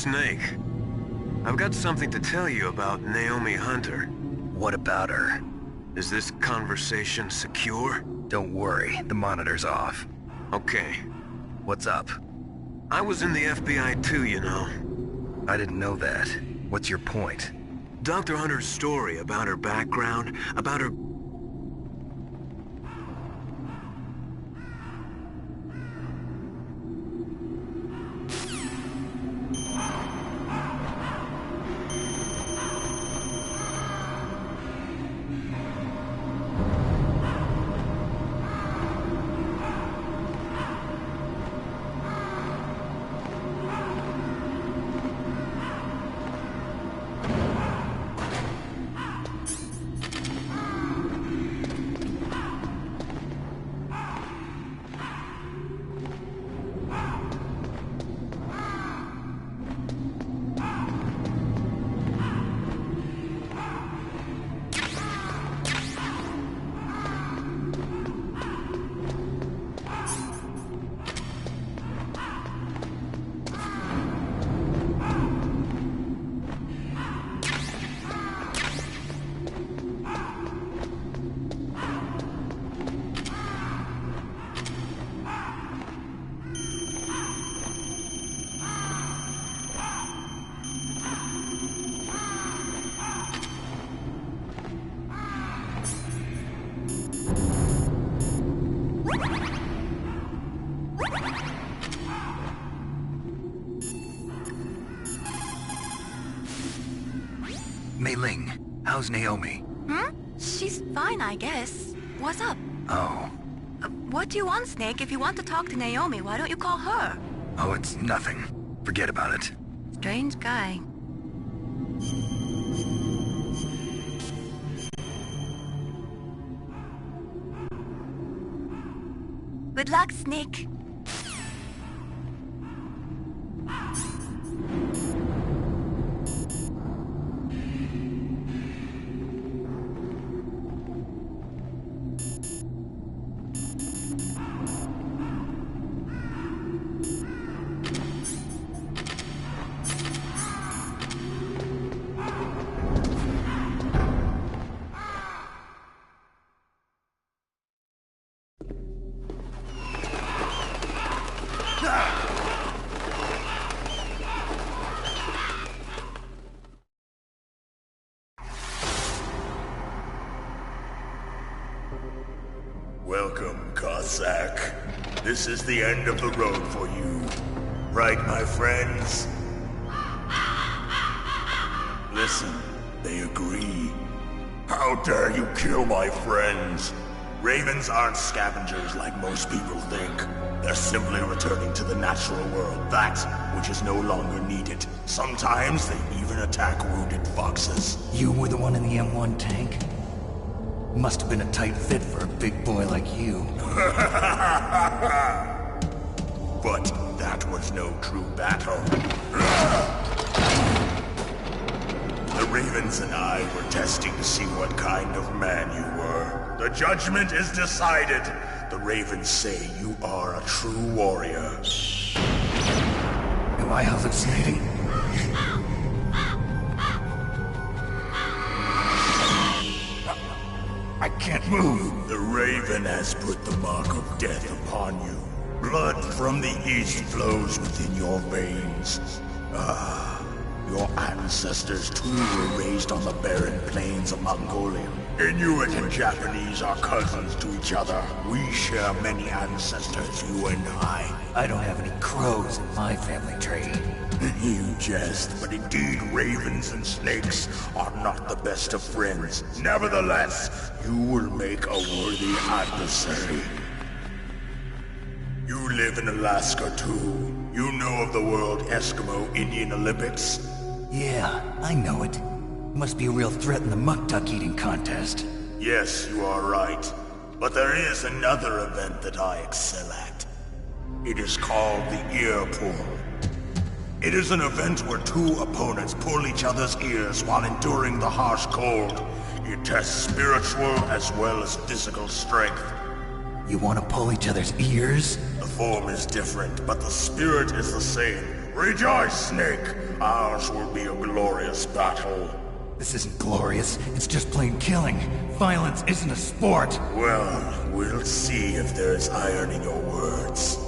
Snake, I've got something to tell you about Naomi Hunter. What about her? Is this conversation secure? Don't worry, the monitor's off. Okay. What's up? I was in the FBI too, you know. I didn't know that. What's your point? Dr. Hunter's story about her background, about her... Mei-Ling, how's Naomi? She's fine, I guess. What's up? Oh. What do you want, Snake? If you want to talk to Naomi, why don't you call her? Oh, it's nothing. Forget about it. Strange guy. Good luck, Snake. Welcome, Cossack. This is the end of the road for you. Right, my friends? Listen, they agree. How dare you kill my friends? Ravens aren't scavengers like most people think. They're simply returning to the natural world, that which is no longer needed. Sometimes they even attack wounded foxes. You were the one in the M1 tank? Must have been a tight fit for a big boy like you. But that was no true battle. The Ravens and I were testing to see what kind of man you were. The judgment is decided. The Ravens say you are a true warrior. Am I hallucinating? I can't move. The Raven has put the mark of death upon you. Blood from the east flows within your veins. Your ancestors too were raised on the barren plains of Mongolia. Inuit and Japanese are cousins to each other. We share many ancestors, you and I. I don't have any crows in my family tree. You jest, but indeed ravens and snakes are not the best of friends. Nevertheless, you will make a worthy adversary. You live in Alaska too. You know of the World Eskimo Indian Olympics? Yeah, I know it. Must be a real threat in the muck-duck eating contest. Yes, you are right. But there is another event that I excel at. It is called the ear pull. It is an event where two opponents pull each other's ears while enduring the harsh cold. It tests spiritual as well as physical strength. You want to pull each other's ears? The form is different, but the spirit is the same. Rejoice, Snake! Ours will be a glorious battle. This isn't glorious, it's just plain killing. Violence isn't a sport. Well, we'll see if there's iron in your words.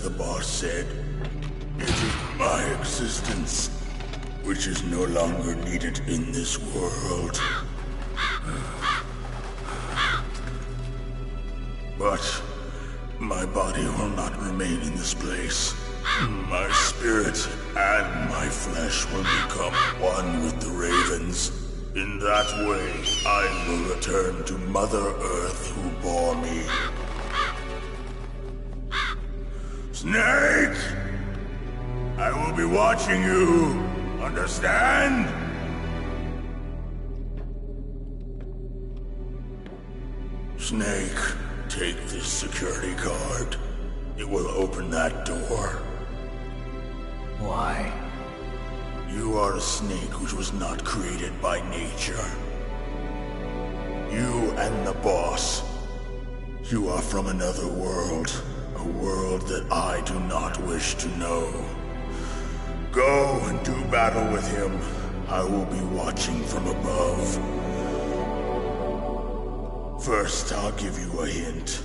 as the boss said, it is my existence which is no longer needed in this world. But my body will not remain in this place. My spirit and my flesh will become one with the ravens. In that way, I will return to Mother Earth who bore me. Snake! I will be watching you. Understand? Snake, take this security card. It will open that door. Why? You are a snake which was not created by nature. You and the boss. You are from another world. A world that I do not wish to know. Go and do battle with him. I will be watching from above. First, I'll give you a hint.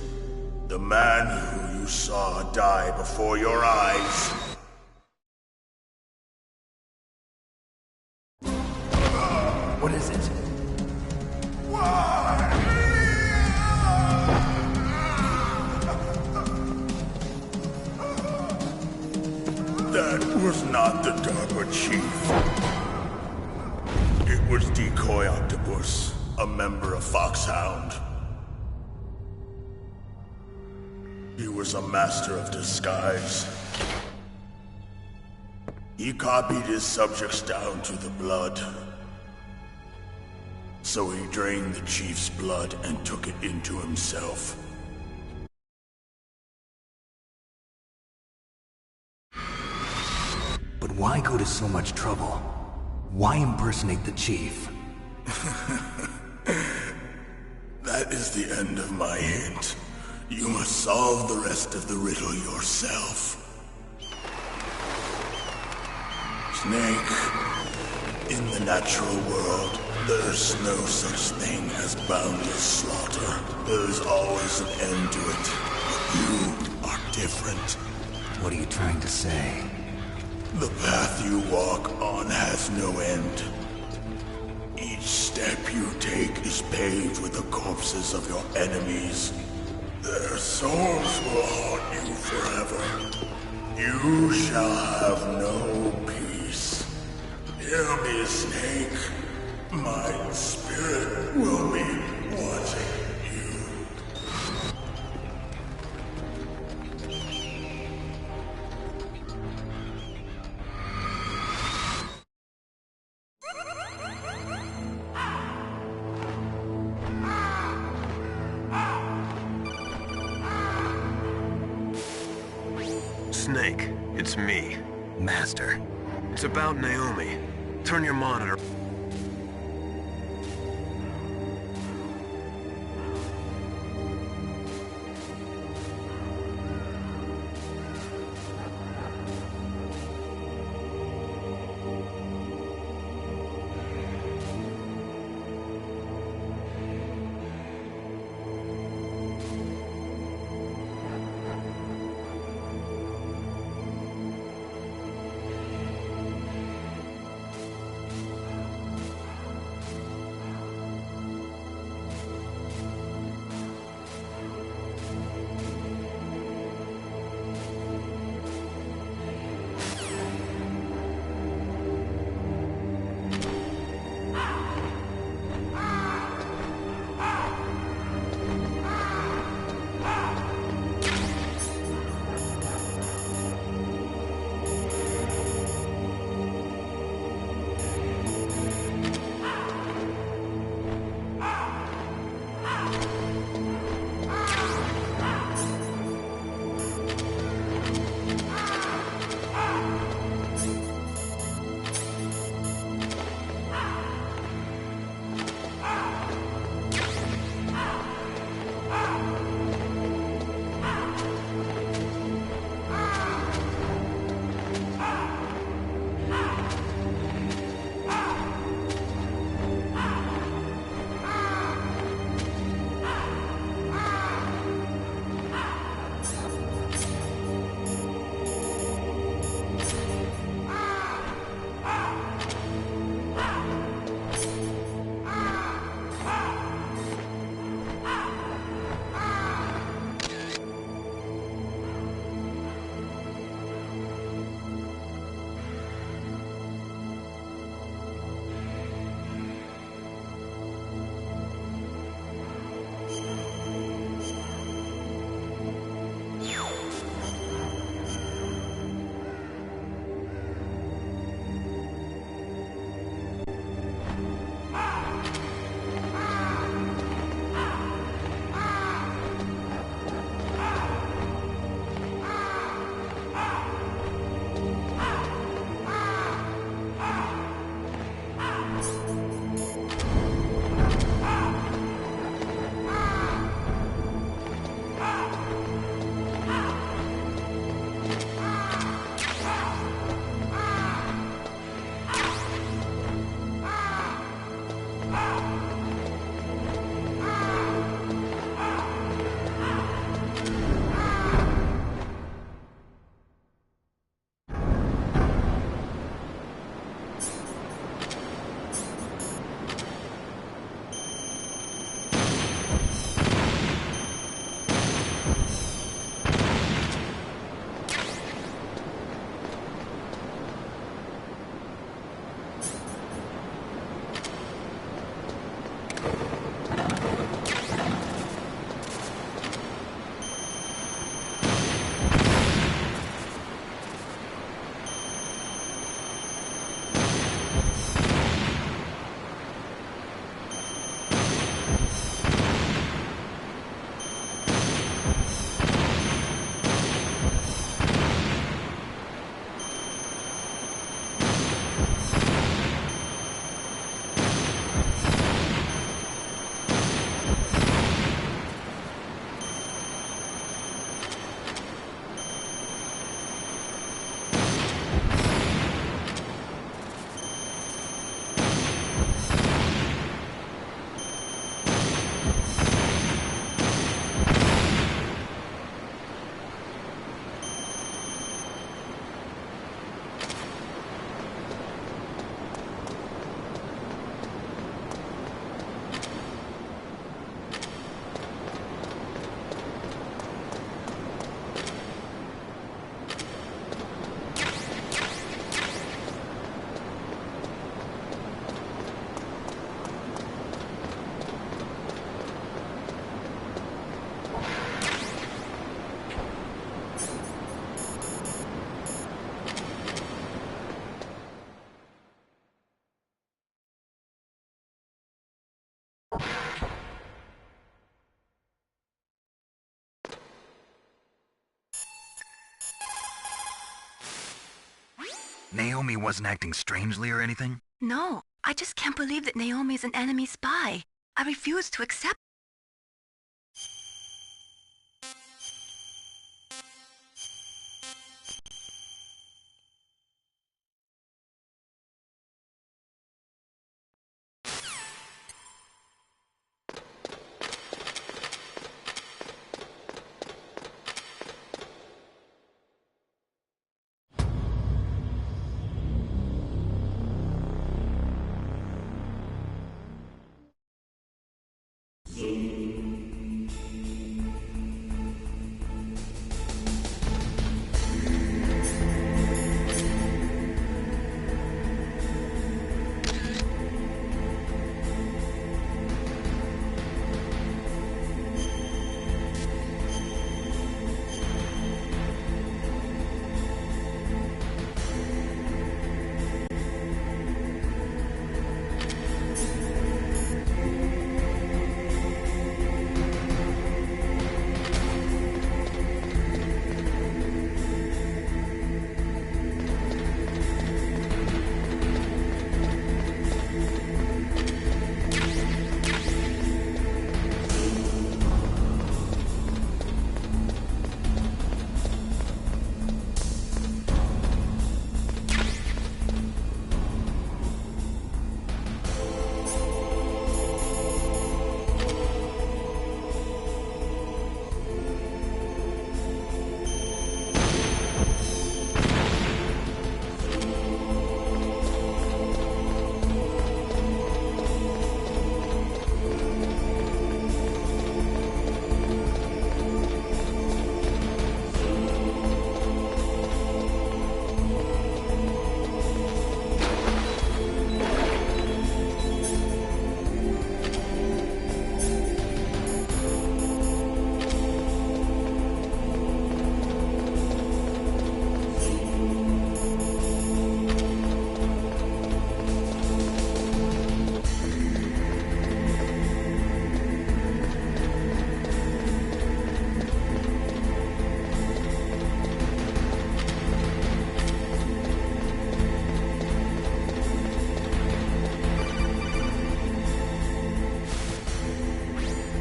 The man who you saw die before your eyes. What is it? That was not the DARPA chief. It was Decoy Octopus, a member of Foxhound. He was a master of disguise. He copied his subjects down to the blood. So he drained the chief's blood and took it into himself. But why go to so much trouble? Why impersonate the chief? That is the end of my hint. You must solve the rest of the riddle yourself. Snake, in the natural world, there's no such thing as boundless slaughter. There's always an end to it. But you are different. What are you trying to say? The path you walk on has no end. Each step you take is paved with the corpses of your enemies. Their souls will haunt you forever. You shall have no peace. Hear me, Snake. My spirit will be watching you. Snake, it's me. Master. It's about Naomi. Turn your monitor. Naomi wasn't acting strangely or anything? No, I just can't believe that Naomi's an enemy spy. I refuse to accept.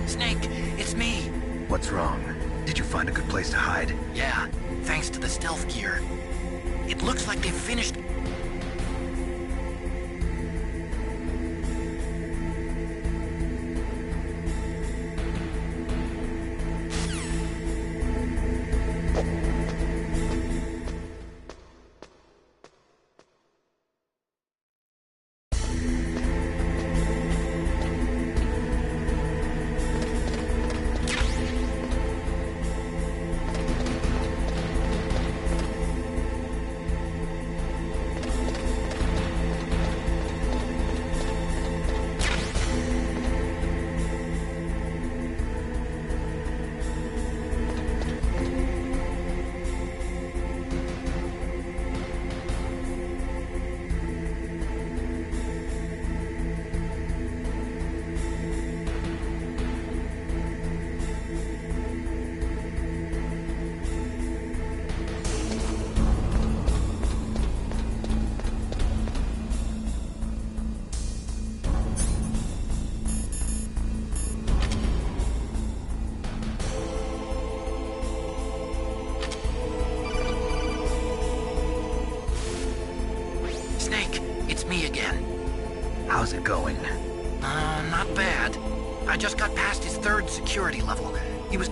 Snake, it's me. What's wrong? Did you find a good place to hide? Yeah, thanks to the stealth gear. It looks like they've finished. Snake, it's me again. How's it going? Not bad. I just got past his third security level. He was...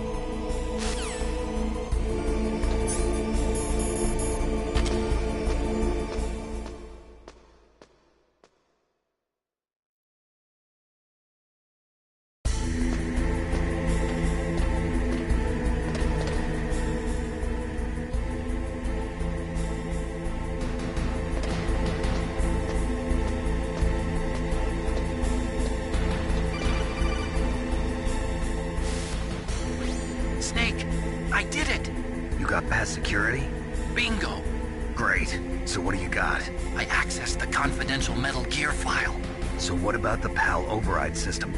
Snake, I did it! You got past security? Bingo! Great. So what do you got? I accessed the confidential Metal Gear file. So what about the PAL override system?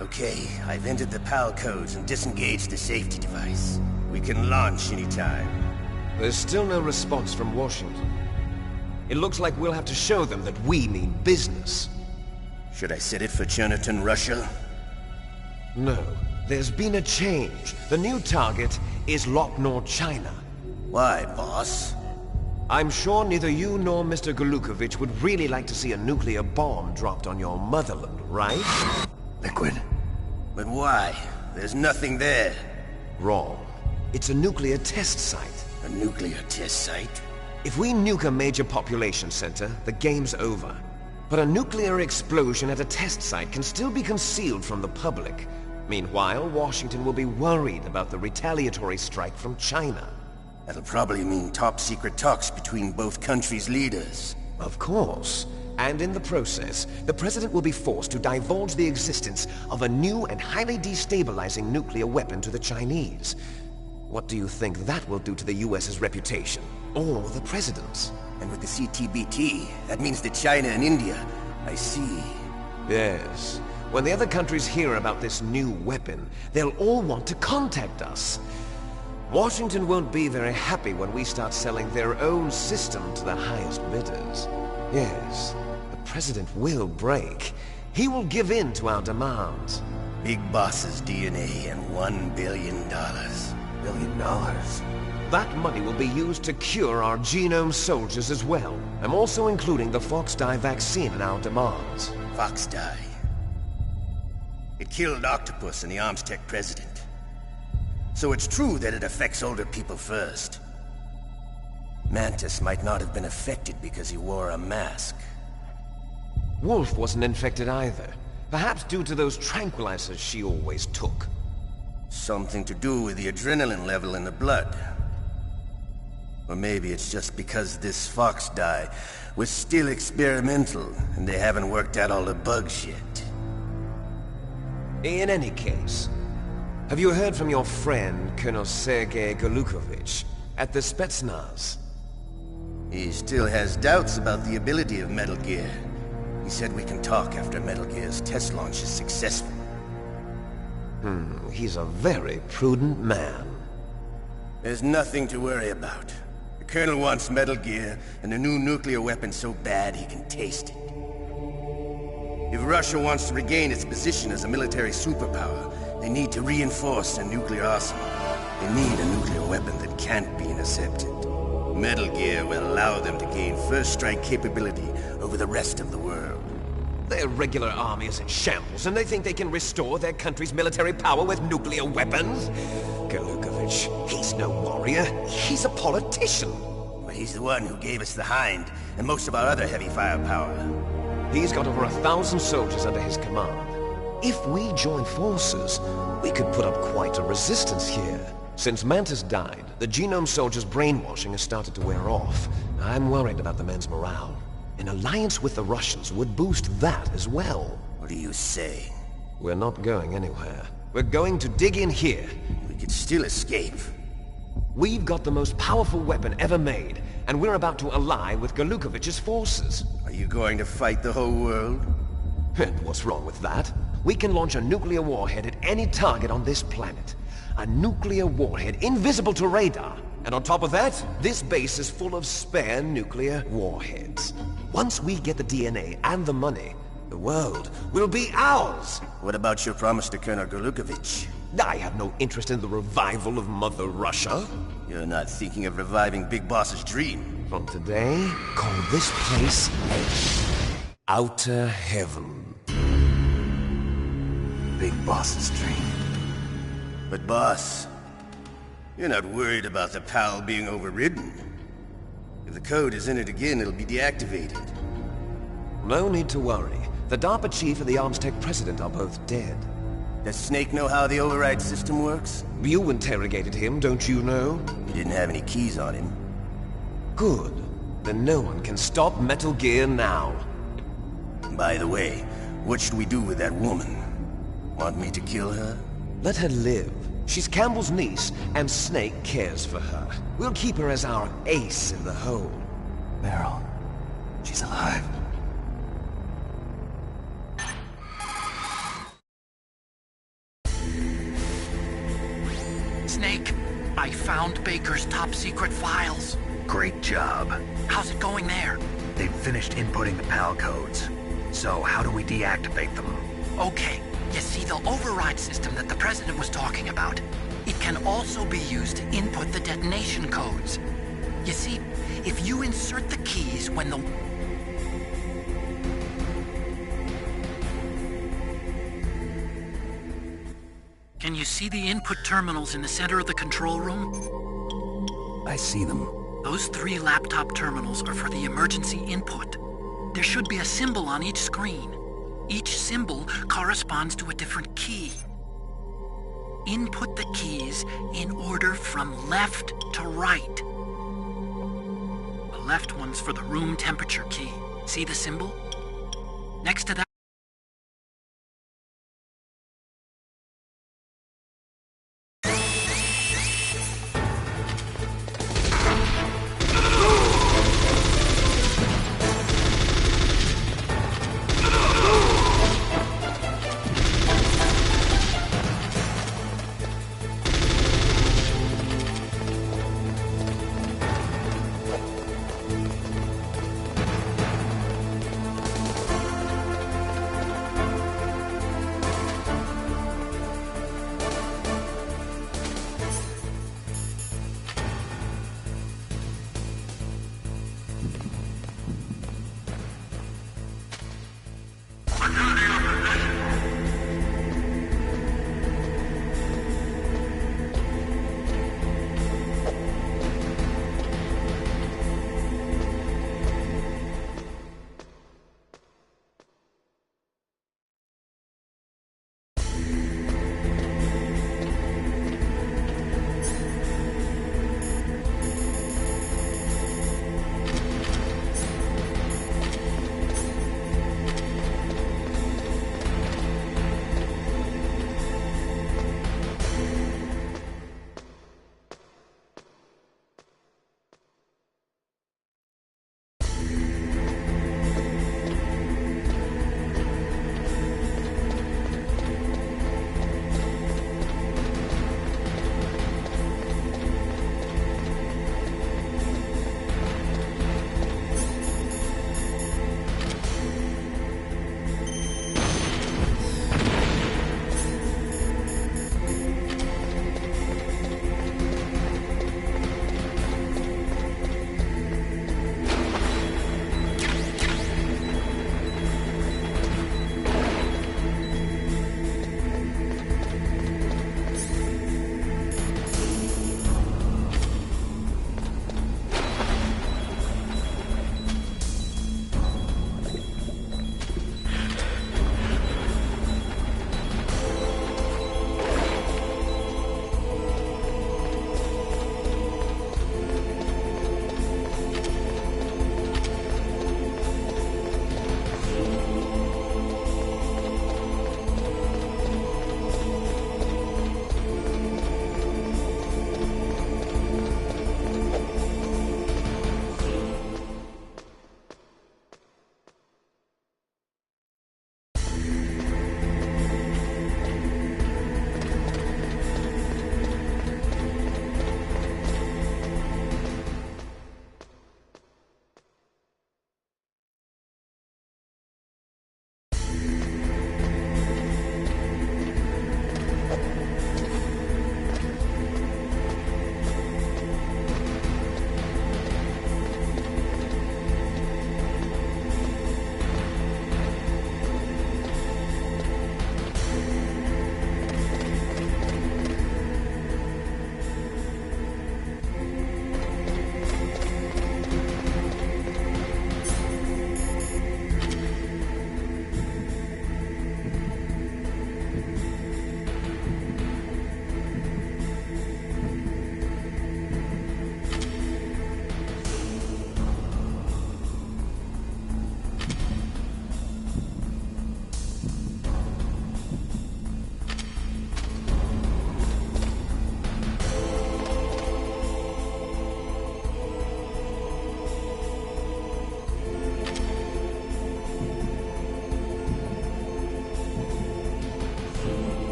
Okay, I've entered the PAL codes and disengaged the safety device. We can launch anytime. There's still no response from Washington. It looks like we'll have to show them that we mean business. Should I set it for Cherniton, Russia? No, there's been a change. The new target is Locknor, China. Why, boss? I'm sure neither you nor Mr. Golukovich would really like to see a nuclear bomb dropped on your motherland, right? Liquid. But why? There's nothing there. Wrong. It's a nuclear test site. A nuclear test site? If we nuke a major population center, the game's over. But a nuclear explosion at a test site can still be concealed from the public. Meanwhile, Washington will be worried about the retaliatory strike from China. That'll probably mean top-secret talks between both countries' leaders. Of course. And in the process, the President will be forced to divulge the existence of a new and highly destabilizing nuclear weapon to the Chinese. What do you think that will do to the US's reputation? Or the President's? And with the CTBT, that means that China and India... I see. Yes. When the other countries hear about this new weapon, they'll all want to contact us. Washington won't be very happy when we start selling their own system to the highest bidders. Yes, the President will break. He will give in to our demands. Big Boss's DNA and $1 billion. $1 billion? That money will be used to cure our genome soldiers as well. I'm also including the Fox-Die vaccine in our demands. Fox-Die. It killed Octopus and the Armstech president. So it's true that it affects older people first. Mantis might not have been affected because he wore a mask. Wolf wasn't infected either. Perhaps due to those tranquilizers she always took. Something to do with the adrenaline level in the blood. Or maybe it's just because this Fox-Die was still experimental and they haven't worked out all the bugs yet. In any case, have you heard from your friend, Colonel Sergei Golukovich, at the Spetsnaz? He still has doubts about the ability of Metal Gear. He said we can talk after Metal Gear's test launch is successful. He's a very prudent man. There's nothing to worry about. The Colonel wants Metal Gear and a new nuclear weapon so bad he can taste it. If Russia wants to regain its position as a military superpower, they need to reinforce their nuclear arsenal. They need a nuclear weapon that can't be intercepted. Metal Gear will allow them to gain first strike capability over the rest of the world. Their regular army is in shambles, and they think they can restore their country's military power with nuclear weapons? Golukovich, he's no warrior. He's a politician. But he's the one who gave us the Hind and most of our other heavy firepower. He's got over 1,000 soldiers under his command. If we join forces, we could put up quite a resistance here. Since Mantis died, the genome soldiers' brainwashing has started to wear off. I'm worried about the men's morale. An alliance with the Russians would boost that as well. What are you saying? We're not going anywhere. We're going to dig in here. We could still escape. We've got the most powerful weapon ever made, and we're about to ally with Golukovich's forces. Are you going to fight the whole world? And what's wrong with that? We can launch a nuclear warhead at any target on this planet. A nuclear warhead invisible to radar. And on top of that, this base is full of spare nuclear warheads. Once we get the DNA and the money, the world will be ours! What about your promise to Colonel Golukovich? I have no interest in the revival of Mother Russia. You're not thinking of reviving Big Boss's dream. From today, call this place Outer Heaven. Big Boss's dream. But boss, you're not worried about the PAL being overridden. If the code is in it again, it'll be deactivated. No need to worry. The DARPA chief and the Armstech president are both dead. Does Snake know how the override system works? You interrogated him, don't you know? He didn't have any keys on him. Good. Then no one can stop Metal Gear now. By the way, what should we do with that woman? Want me to kill her? Let her live. She's Campbell's niece, and Snake cares for her. We'll keep her as our ace in the hole. Meryl, she's alive. found Baker's top-secret files. Great job. How's it going there? They've finished inputting the PAL codes. So how do we deactivate them? Okay, you see the override system that the President was talking about? It can also be used to input the detonation codes. You see, if you insert the keys when the... Can you see the input terminals in the center of the control room? I see them. Those 3 laptop terminals are for the emergency input. There should be a symbol on each screen. Each symbol corresponds to a different key. Input the keys in order from left to right. The left one's for the room temperature key. See the symbol? Next to that,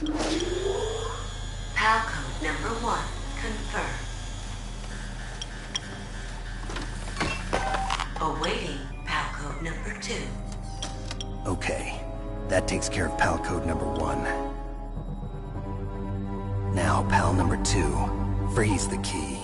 PAL code number 1 confirmed. Awaiting PAL code number 2. Okay, that takes care of PAL code number 1. Now, PAL number 2, freeze the key.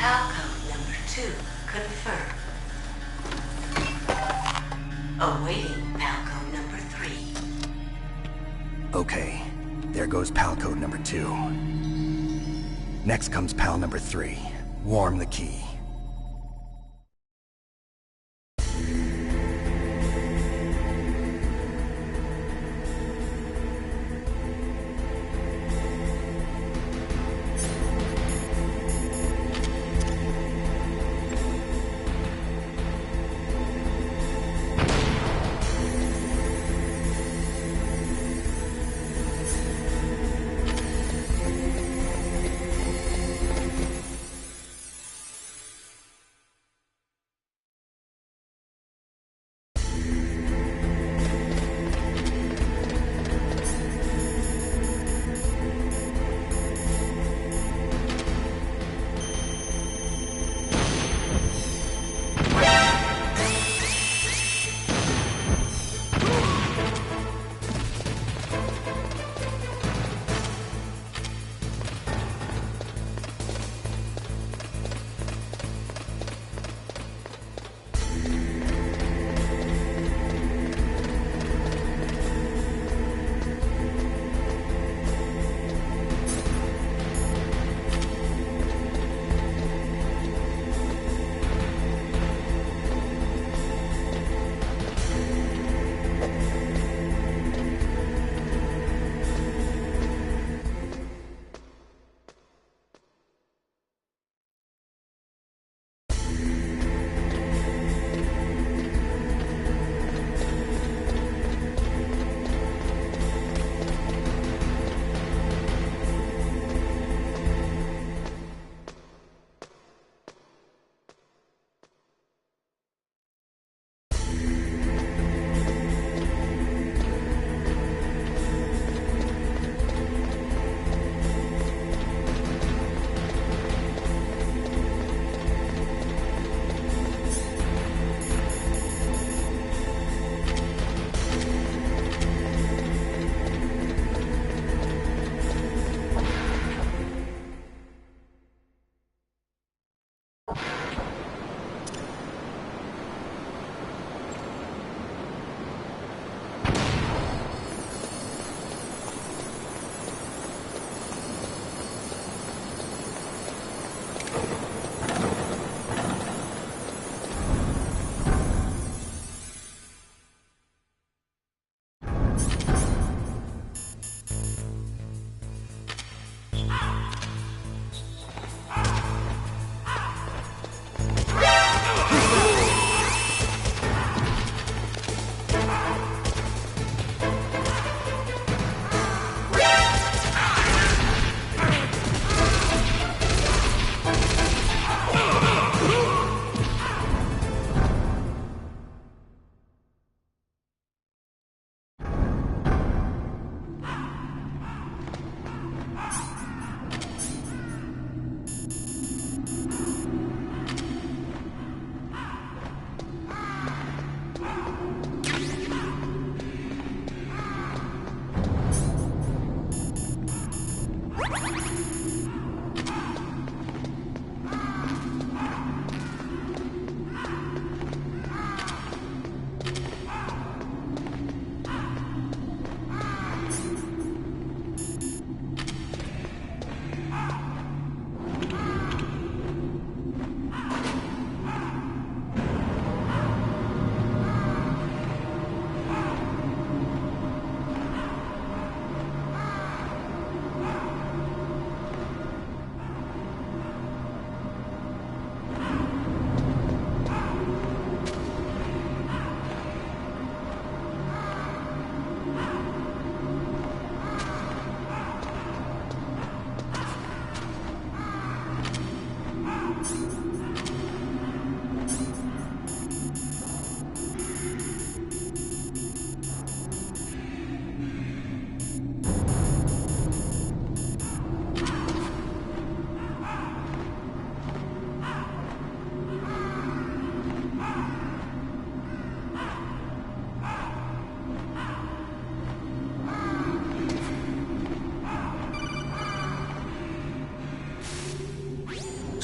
PAL code number 2 confirmed. Awaiting PAL code number 3. Okay, there goes PAL code number 2. Next comes PAL number 3. Warm the key.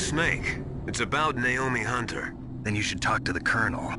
Snake. It's about Naomi Hunter. Then you should talk to the Colonel.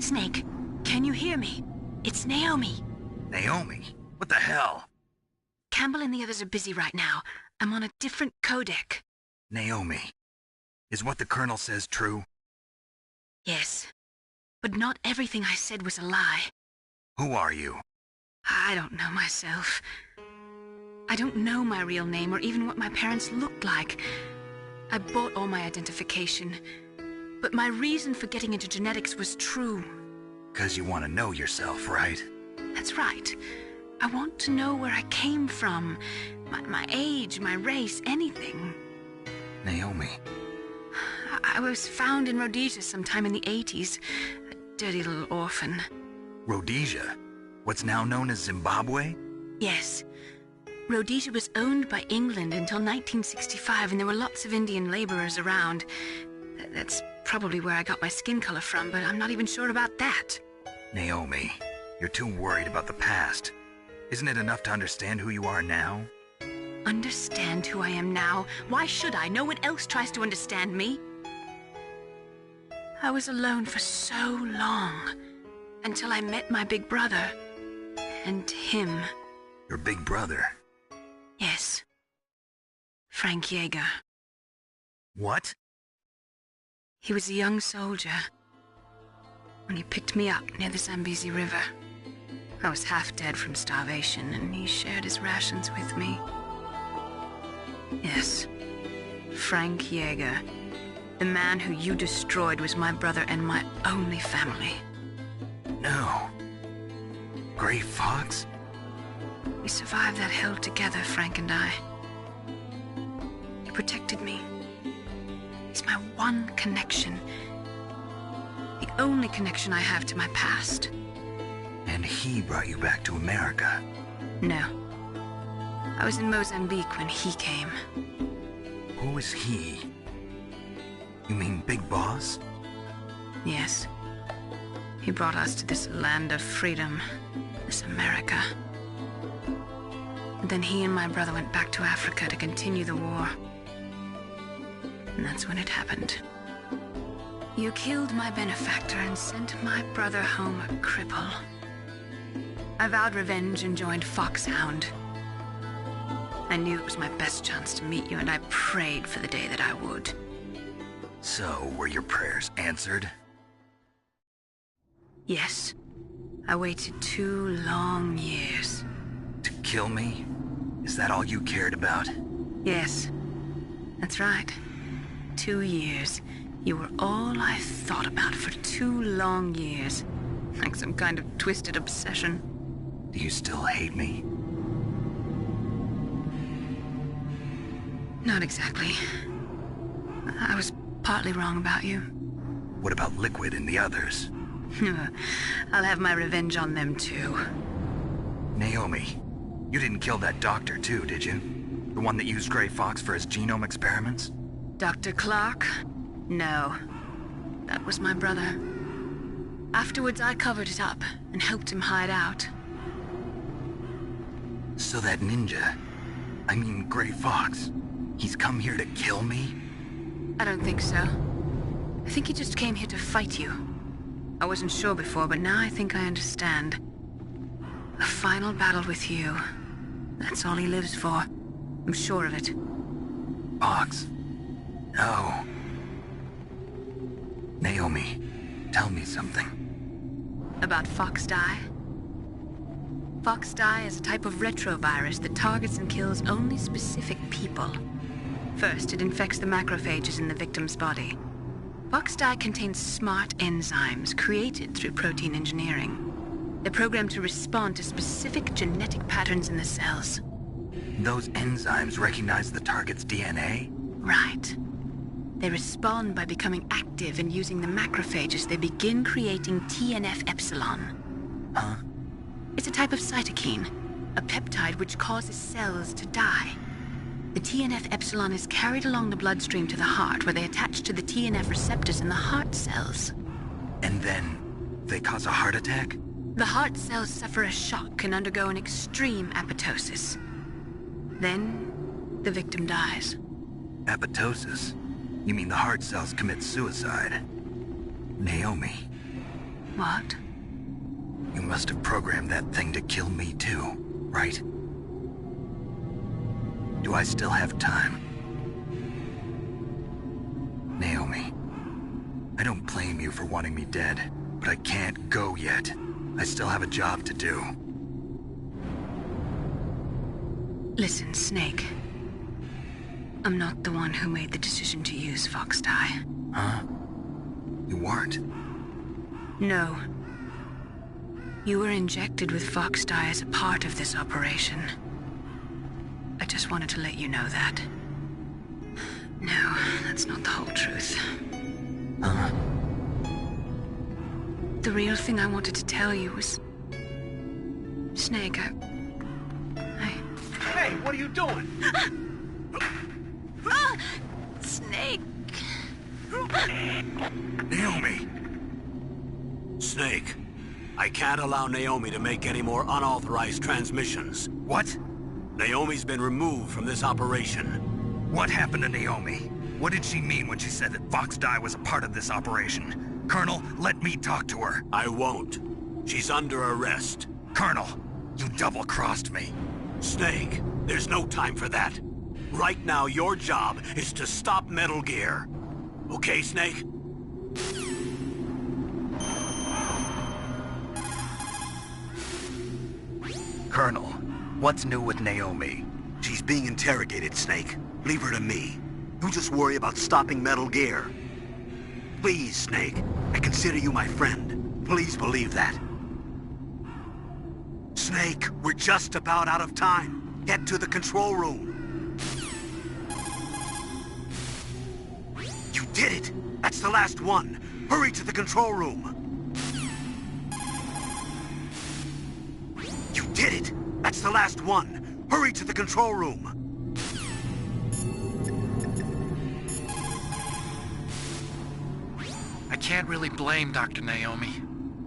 Snake, can you hear me? It's Naomi. Naomi? What the hell? Campbell and the others are busy right now. I'm on a different codec. Naomi, is what the Colonel says true? Yes. But not everything I said was a lie. Who are you? I don't know myself. I don't know my real name or even what my parents looked like. I bought all my identification. But my reason for getting into genetics was true. 'Cause you want to know yourself, right? That's right. I want to know where I came from. My age, my race, anything. Naomi. I was found in Rhodesia sometime in the 80s. A dirty little orphan. Rhodesia? What's now known as Zimbabwe? Yes. Rhodesia was owned by England until 1965, and there were lots of Indian laborers around. That's probably where I got my skin color from, but I'm not even sure about that. Naomi, you're too worried about the past. Isn't it enough to understand who you are now? Understand who I am now? Why should I? No one else tries to understand me. I was alone for so long, until I met my big brother. And him. Your big brother? Yes. Frank Yeager. What? He was a young soldier when he picked me up near the Zambezi River. I was half dead from starvation, and he shared his rations with me. Yes, Frank Yeager. The man who you destroyed was my brother and my only family. No. Gray Fox? We survived that hell together, Frank and I. He protected me. He's my one connection. The only connection I have to my past. And he brought you back to America? No. I was in Mozambique when he came. Who is he? You mean Big Boss? Yes. He brought us to this land of freedom, this America. And then he and my brother went back to Africa to continue the war. And that's when it happened. You killed my benefactor and sent my brother home a cripple. I vowed revenge and joined Foxhound. I knew it was my best chance to meet you, and I prayed for the day that I would. So, were your prayers answered? Yes. I waited 2 long years. To kill me? Is that all you cared about? Yes. That's right. 2 years. You were all I thought about for 2 long years. Like some kind of twisted obsession. Do you still hate me? Not exactly. I was partly wrong about you. What about Liquid and the others? I'll have my revenge on them too. Naomi, you didn't kill that doctor too, did you? The one that used Gray Fox for his genome experiments? Dr. Clark? No. That was my brother. Afterwards, I covered it up and helped him hide out. So that ninja, I mean Gray Fox, he's come here to kill me? I don't think so. I think he just came here to fight you. I wasn't sure before, but now I think I understand. A final battle with you. That's all he lives for. I'm sure of it. Fox. No. Naomi, tell me something. About Fox Die? Fox Die is a type of retrovirus that targets and kills only specific people. First, it infects the macrophages in the victim's body. Fox Die contains smart enzymes created through protein engineering. They're programmed to respond to specific genetic patterns in the cells. Those enzymes recognize the target's DNA? Right. They respond by becoming active and using the macrophages. They begin creating TNF-epsilon. Huh? It's a type of cytokine, a peptide which causes cells to die. The TNF-epsilon is carried along the bloodstream to the heart, where they attach to the TNF receptors in the heart cells. And then they cause a heart attack? The heart cells suffer a shock and undergo an extreme apoptosis. Then, the victim dies. Apoptosis? You mean the heart cells commit suicide? Naomi, What? You must have programmed that thing to kill me too, right? Do I still have time? Naomi, I don't blame you for wanting me dead, but I can't go yet. I still have a job to do. Listen, Snake. I'm not the one who made the decision to use Fox Dye. Huh? You weren't? No. You were injected with Fox Dye as a part of this operation. I just wanted to let you know that. No, that's not the whole truth. Huh? The real thing I wanted to tell you was... Snake, Hey, what are you doing? Snake! Naomi! Snake, I can't allow Naomi to make any more unauthorized transmissions. What? Naomi's been removed from this operation. What happened to Naomi? What did she mean when she said that Fox Dye was a part of this operation? Colonel, let me talk to her. I won't. She's under arrest. Colonel, you double-crossed me. Snake, there's no time for that. Right now, your job is to stop Metal Gear. Okay, Snake? Colonel, what's new with Naomi? She's being interrogated, Snake. Leave her to me. You just worry about stopping Metal Gear. Please, Snake. I consider you my friend. Please believe that. Snake, we're just about out of time. Get to the control room. You did it! That's the last one. Hurry to the control room. You did it! That's the last one. Hurry to the control room. I can't really blame Dr. Naomi.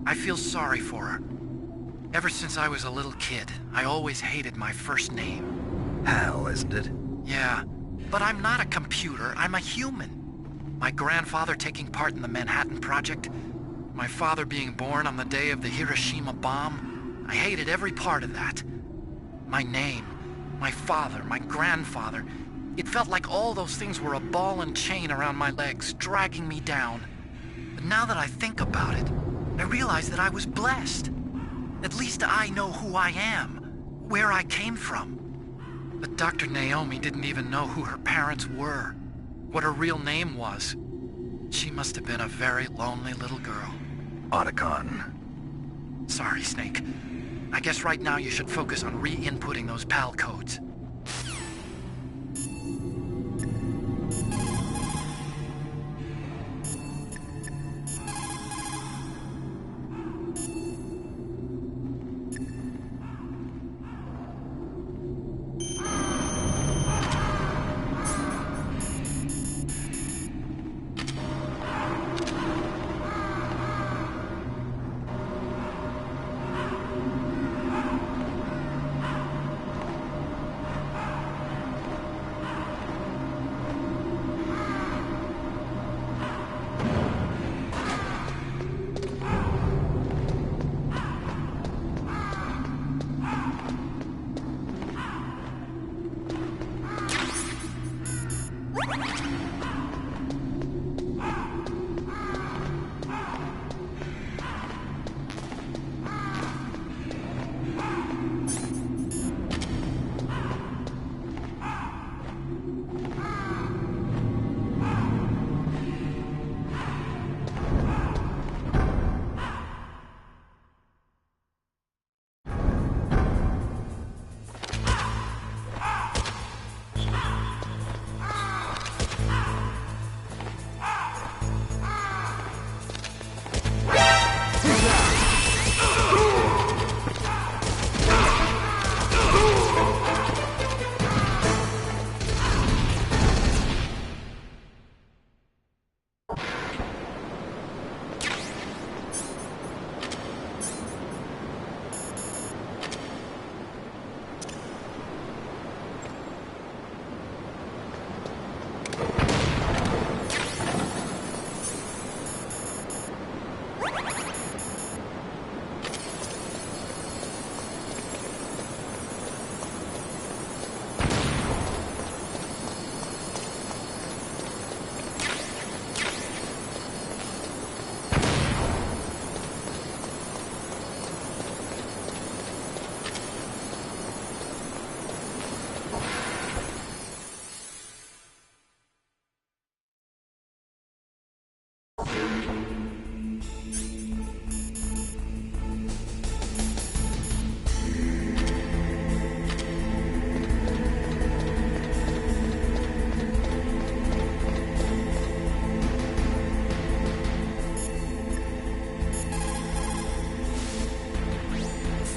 I feel sorry for her. Ever since I was a little kid, I always hated my first name. Hal, isn't it? Yeah, but I'm not a computer, I'm a human. My grandfather taking part in the Manhattan Project, my father being born on the day of the Hiroshima bomb, I hated every part of that. My name, my father, my grandfather, it felt like all those things were a ball and chain around my legs, dragging me down. But now that I think about it, I realize that I was blessed. At least I know who I am, where I came from. But Dr. Naomi didn't even know who her parents were, what her real name was. She must have been a very lonely little girl. Otacon. Sorry, Snake. I guess right now you should focus on re-inputting those PAL codes.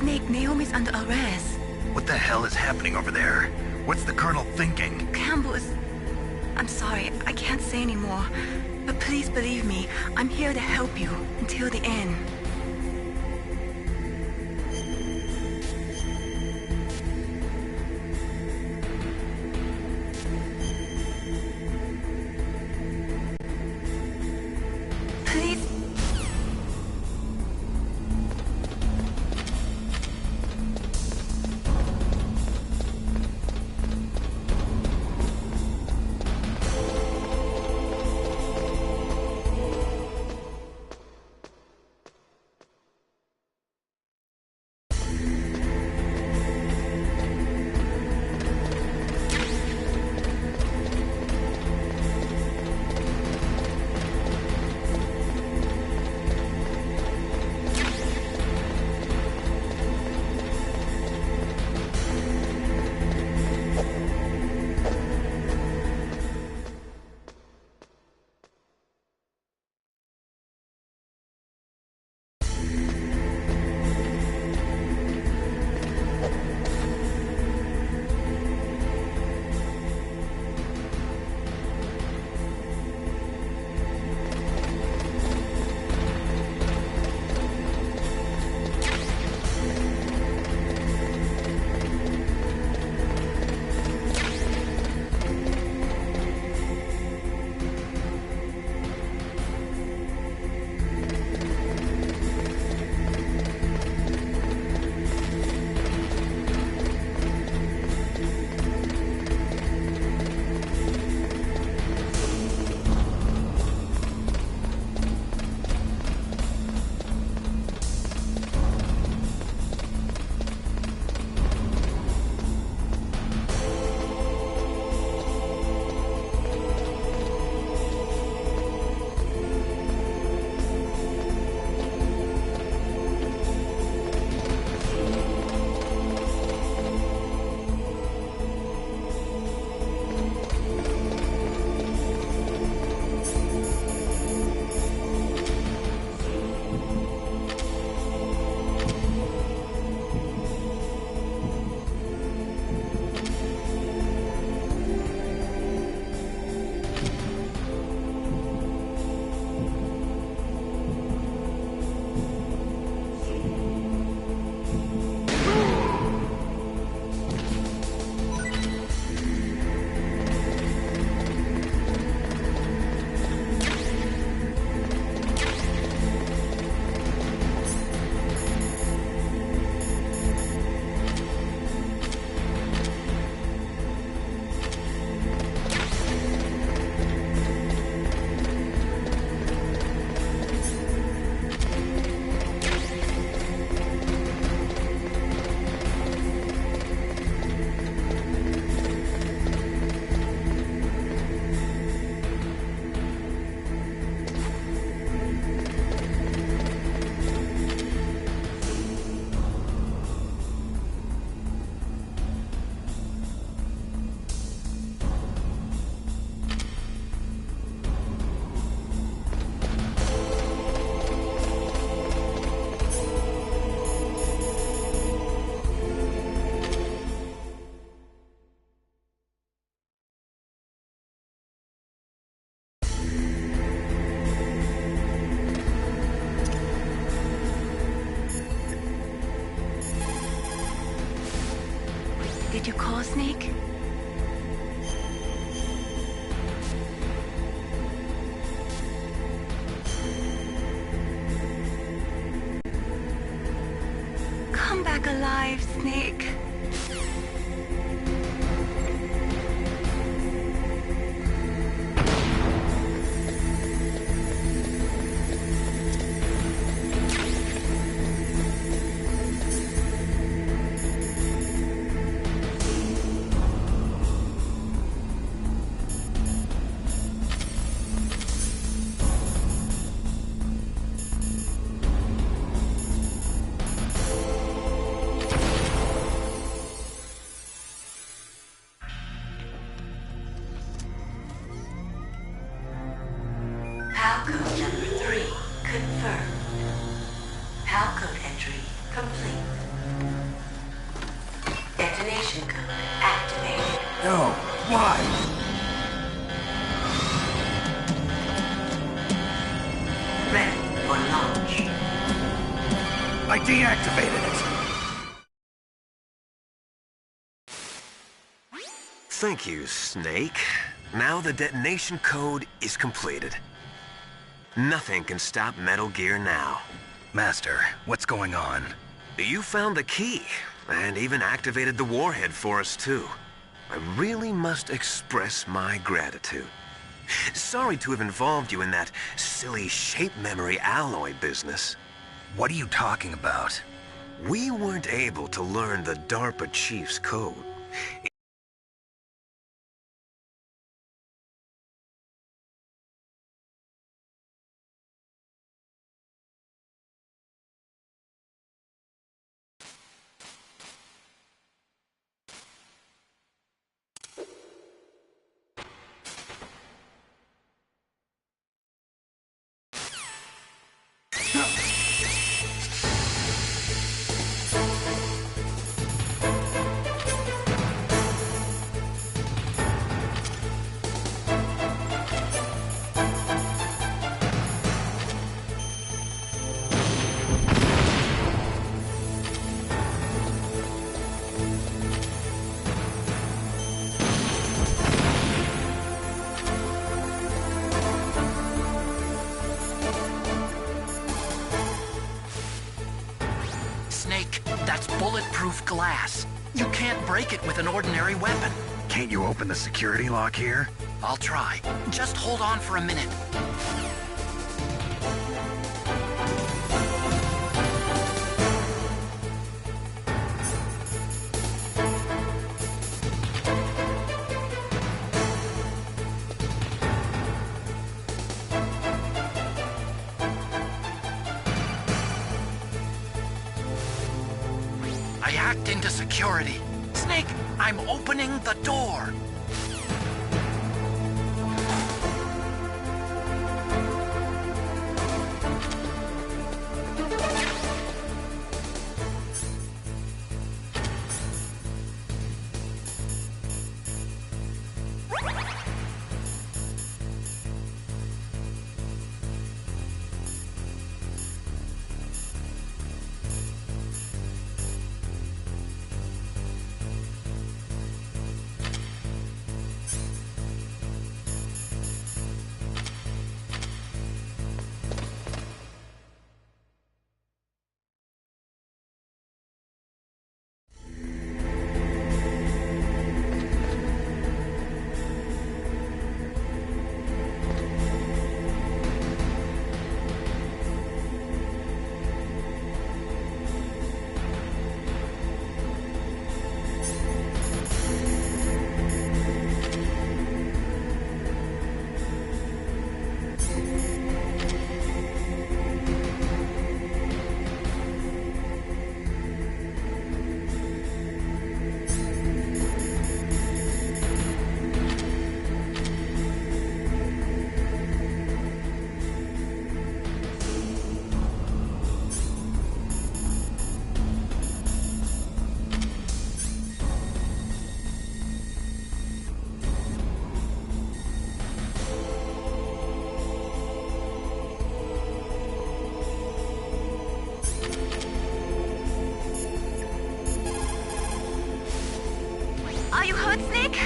Snake, Naomi's under arrest. What the hell is happening over there? What's the Colonel thinking? Campbell is... I'm sorry, I can't say anymore. But please believe me, I'm here to help you until the end. Please... Did you call, Snake? Come back alive, Snake. No, why? Ready for launch. I deactivated it. Thank you, Snake. Now the detonation code is completed. Nothing can stop Metal Gear now. Master, what's going on? You found the key, and even activated the warhead for us too. I really must express my gratitude. Sorry to have involved you in that silly shape memory alloy business. What are you talking about? We weren't able to learn the DARPA chief's code. Snake, that's bulletproof glass. You can't break it with an ordinary weapon. Can't you open the security lock here? I'll try. Just hold on for a minute. I hacked into security. Snake, I'm opening the door. Are you hurt, Snake?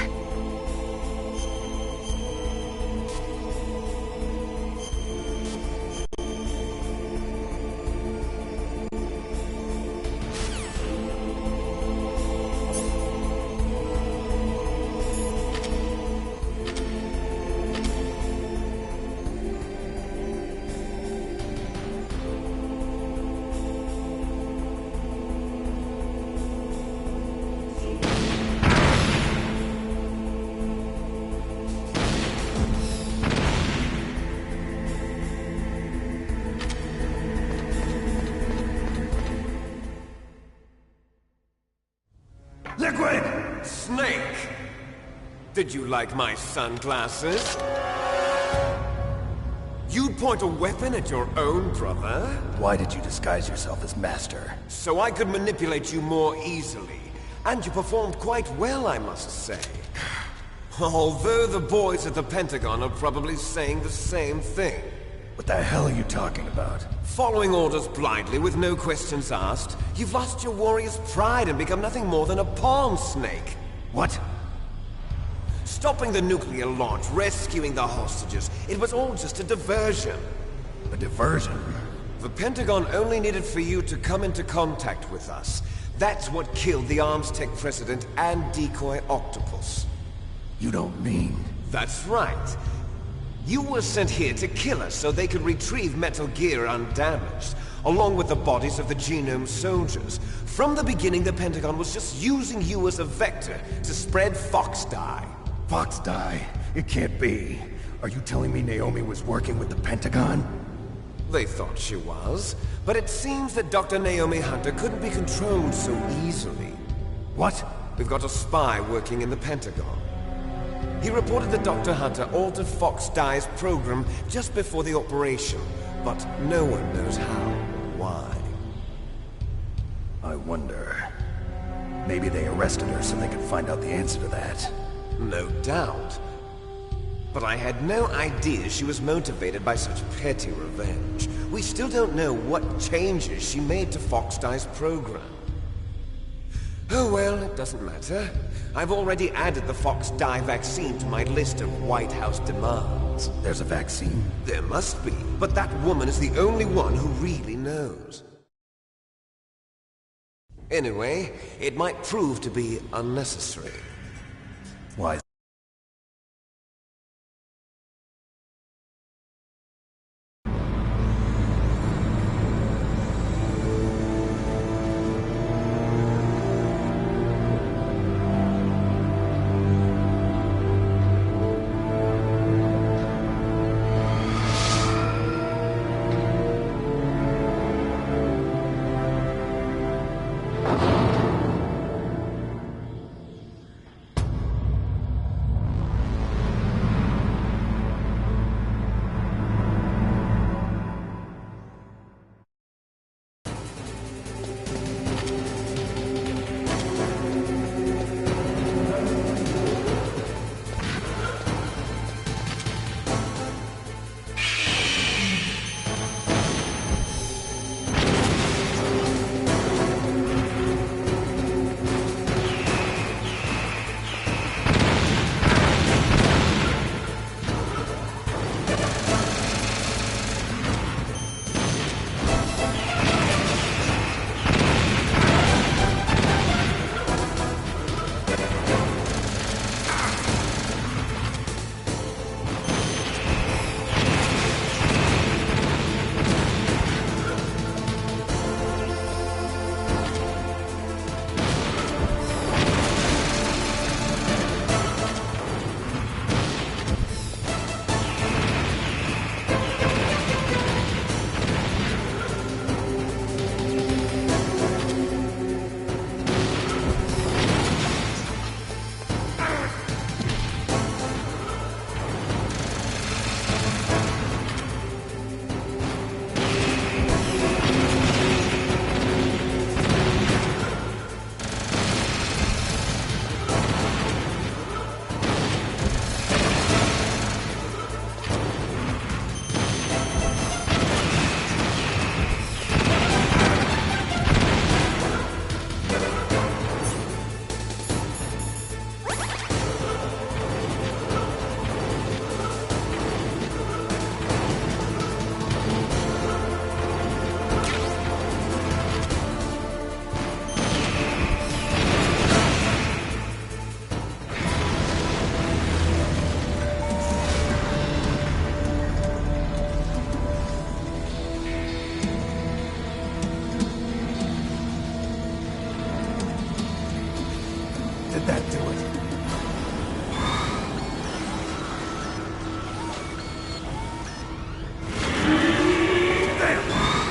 Liquid! Snake! Did you like my sunglasses? You'd point a weapon at your own brother? Why did you disguise yourself as Master? So I could manipulate you more easily. And you performed quite well, I must say. Although the boys at the Pentagon are probably saying the same thing. What the hell are you talking about? Following orders blindly with no questions asked, you've lost your warrior's pride and become nothing more than a pawn snake. What? Stopping the nuclear launch, rescuing the hostages, it was all just a diversion. A diversion? The Pentagon only needed for you to come into contact with us. That's what killed the Arms Tech president and decoy octopus. You don't mean... That's right. You were sent here to kill us so they could retrieve Metal Gear undamaged, along with the bodies of the Genome soldiers. From the beginning, the Pentagon was just using you as a vector to spread Fox Dye. Fox Dye? It can't be. Are you telling me Naomi was working with the Pentagon? They thought she was, but it seems that Dr. Naomi Hunter couldn't be controlled so easily. What? We've got a spy working in the Pentagon. He reported that Dr. Hunter altered Fox Dye's program just before the operation, but no one knows how or why. I wonder... Maybe they arrested her so they could find out the answer to that. No doubt. But I had no idea she was motivated by such petty revenge. We still don't know what changes she made to Fox Dye's program. Oh well, it doesn't matter. I've already added the Fox Dye vaccine to my list of White House demands. There's a vaccine? There must be, but that woman is the only one who really knows. Anyway, it might prove to be unnecessary. Why? Did that do it?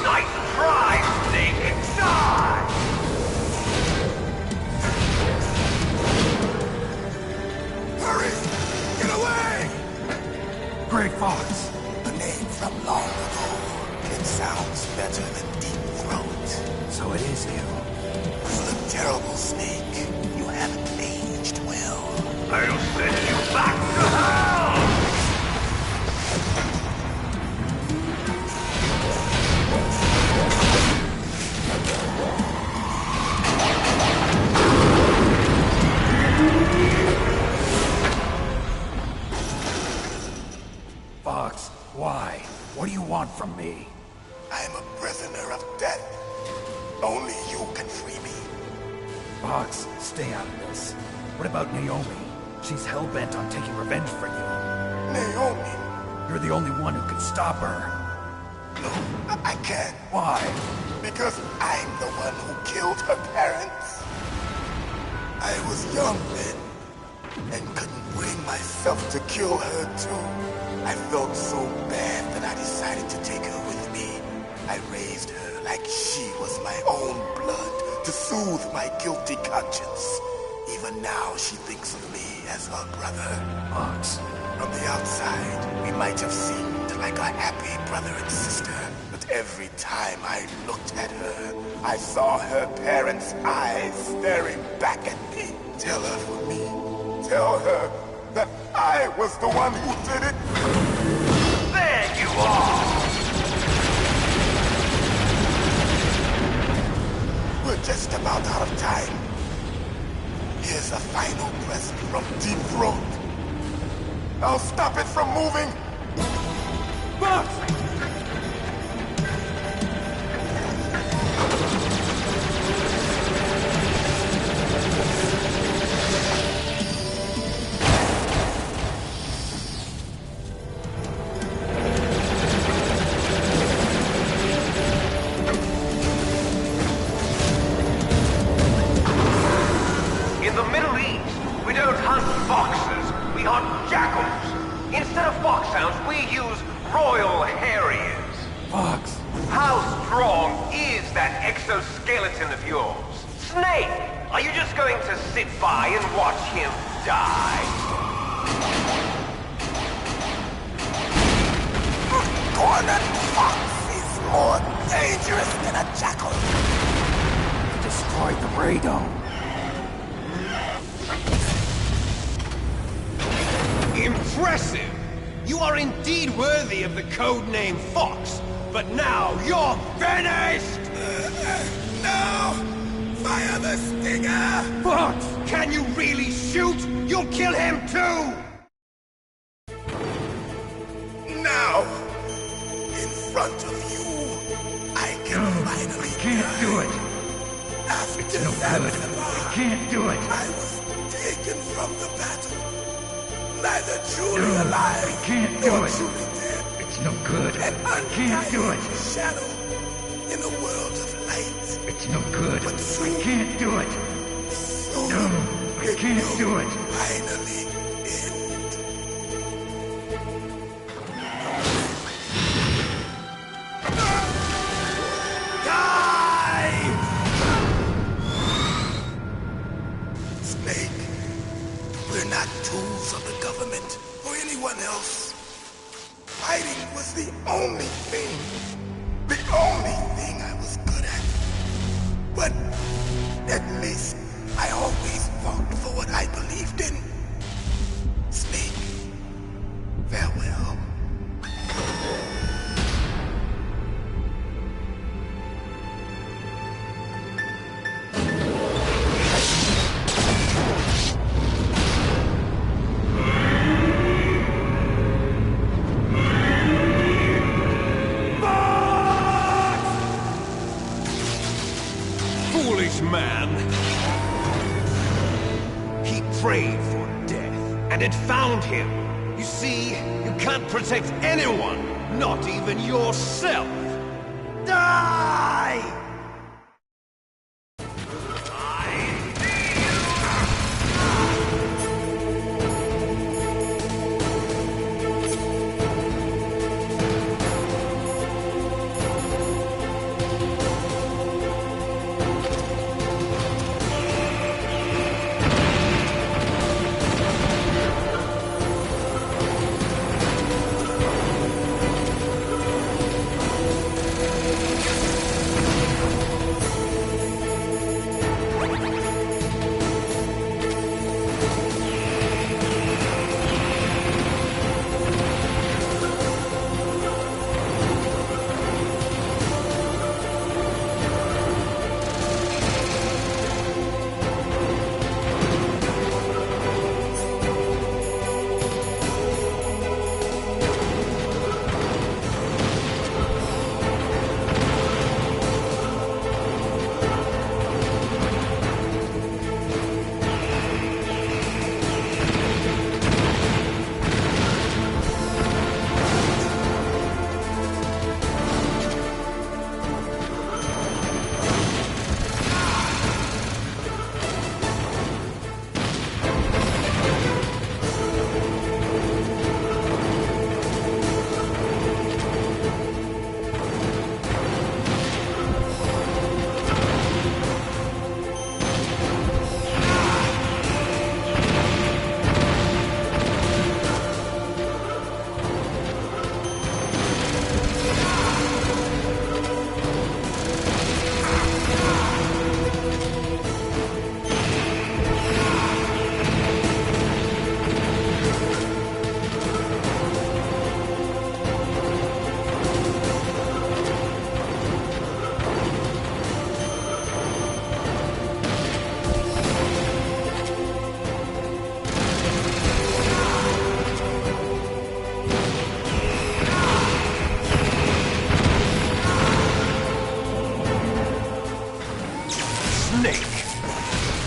Nice try, Snake! Die! Hurry! Get away! Gray Fox! A name from long ago. It sounds better than Deep Throat. So it is you. You look terrible, Snake. You haven't aged well. from me. I'm a prisoner of death. Only you can free me. Fox, stay out of this. What about Naomi? She's hell-bent on taking revenge for you. Naomi? You're the only one who can stop her. No, I can't. Why? Because I'm the one who killed her parents. I was young then, and couldn't bring myself to kill her too. I felt so bad that I decided to take her with me. I raised her like she was my own blood to soothe my guilty conscience. Even now she thinks of me as her brother. Fox. From the outside, we might have seemed like a happy brother and sister. But every time I looked at her, I saw her parents' eyes staring back at me. Tell her for me. Tell her that I was the one who did it. There you are! We're just about out of time. Here's a final present from Deep Throat. I'll stop it from moving. But In the Middle East, we don't hunt foxes, we hunt jackals. Instead of foxhounds, we use royal harriers. Fox. How strong is that exoskeleton of yours? Snake, are you just going to sit by and watch him die? Cornered fox is more dangerous than a jackal. He destroyed the radome. Impressive! You are indeed worthy of the codename Fox, but now you're finished! No! Fire the stinger! Fox! Can you really shoot? You'll kill him too! Now! In front of you, I can finally Can't do it. After It's no good. I can't do it. I was taken from the battle. Neither truly alive, I can't do nor it. truly dead. It's no good. An I can't do it. shadow in a world of light. It's no good. But I soon, can't do it. soon, No, I it can't will do it. finally end. Die! Snake, we're not tools of the government or anyone else. Fighting was the only thing I was good at. But at least I always fought for what I believed in. Snake, farewell. Foolish man! He prayed for death, and it found him. You see, you can't protect anyone, not even yourself. Die!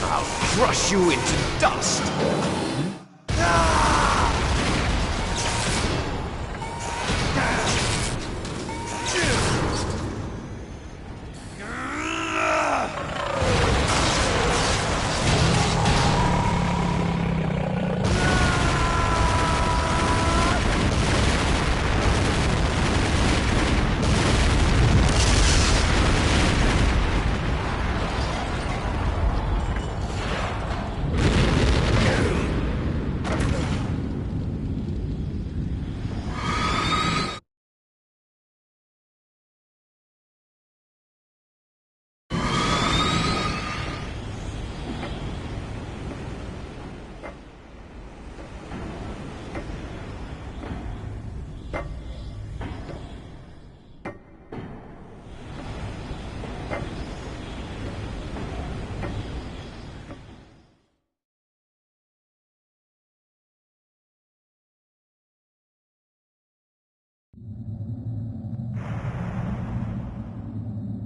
I'll crush you into dust!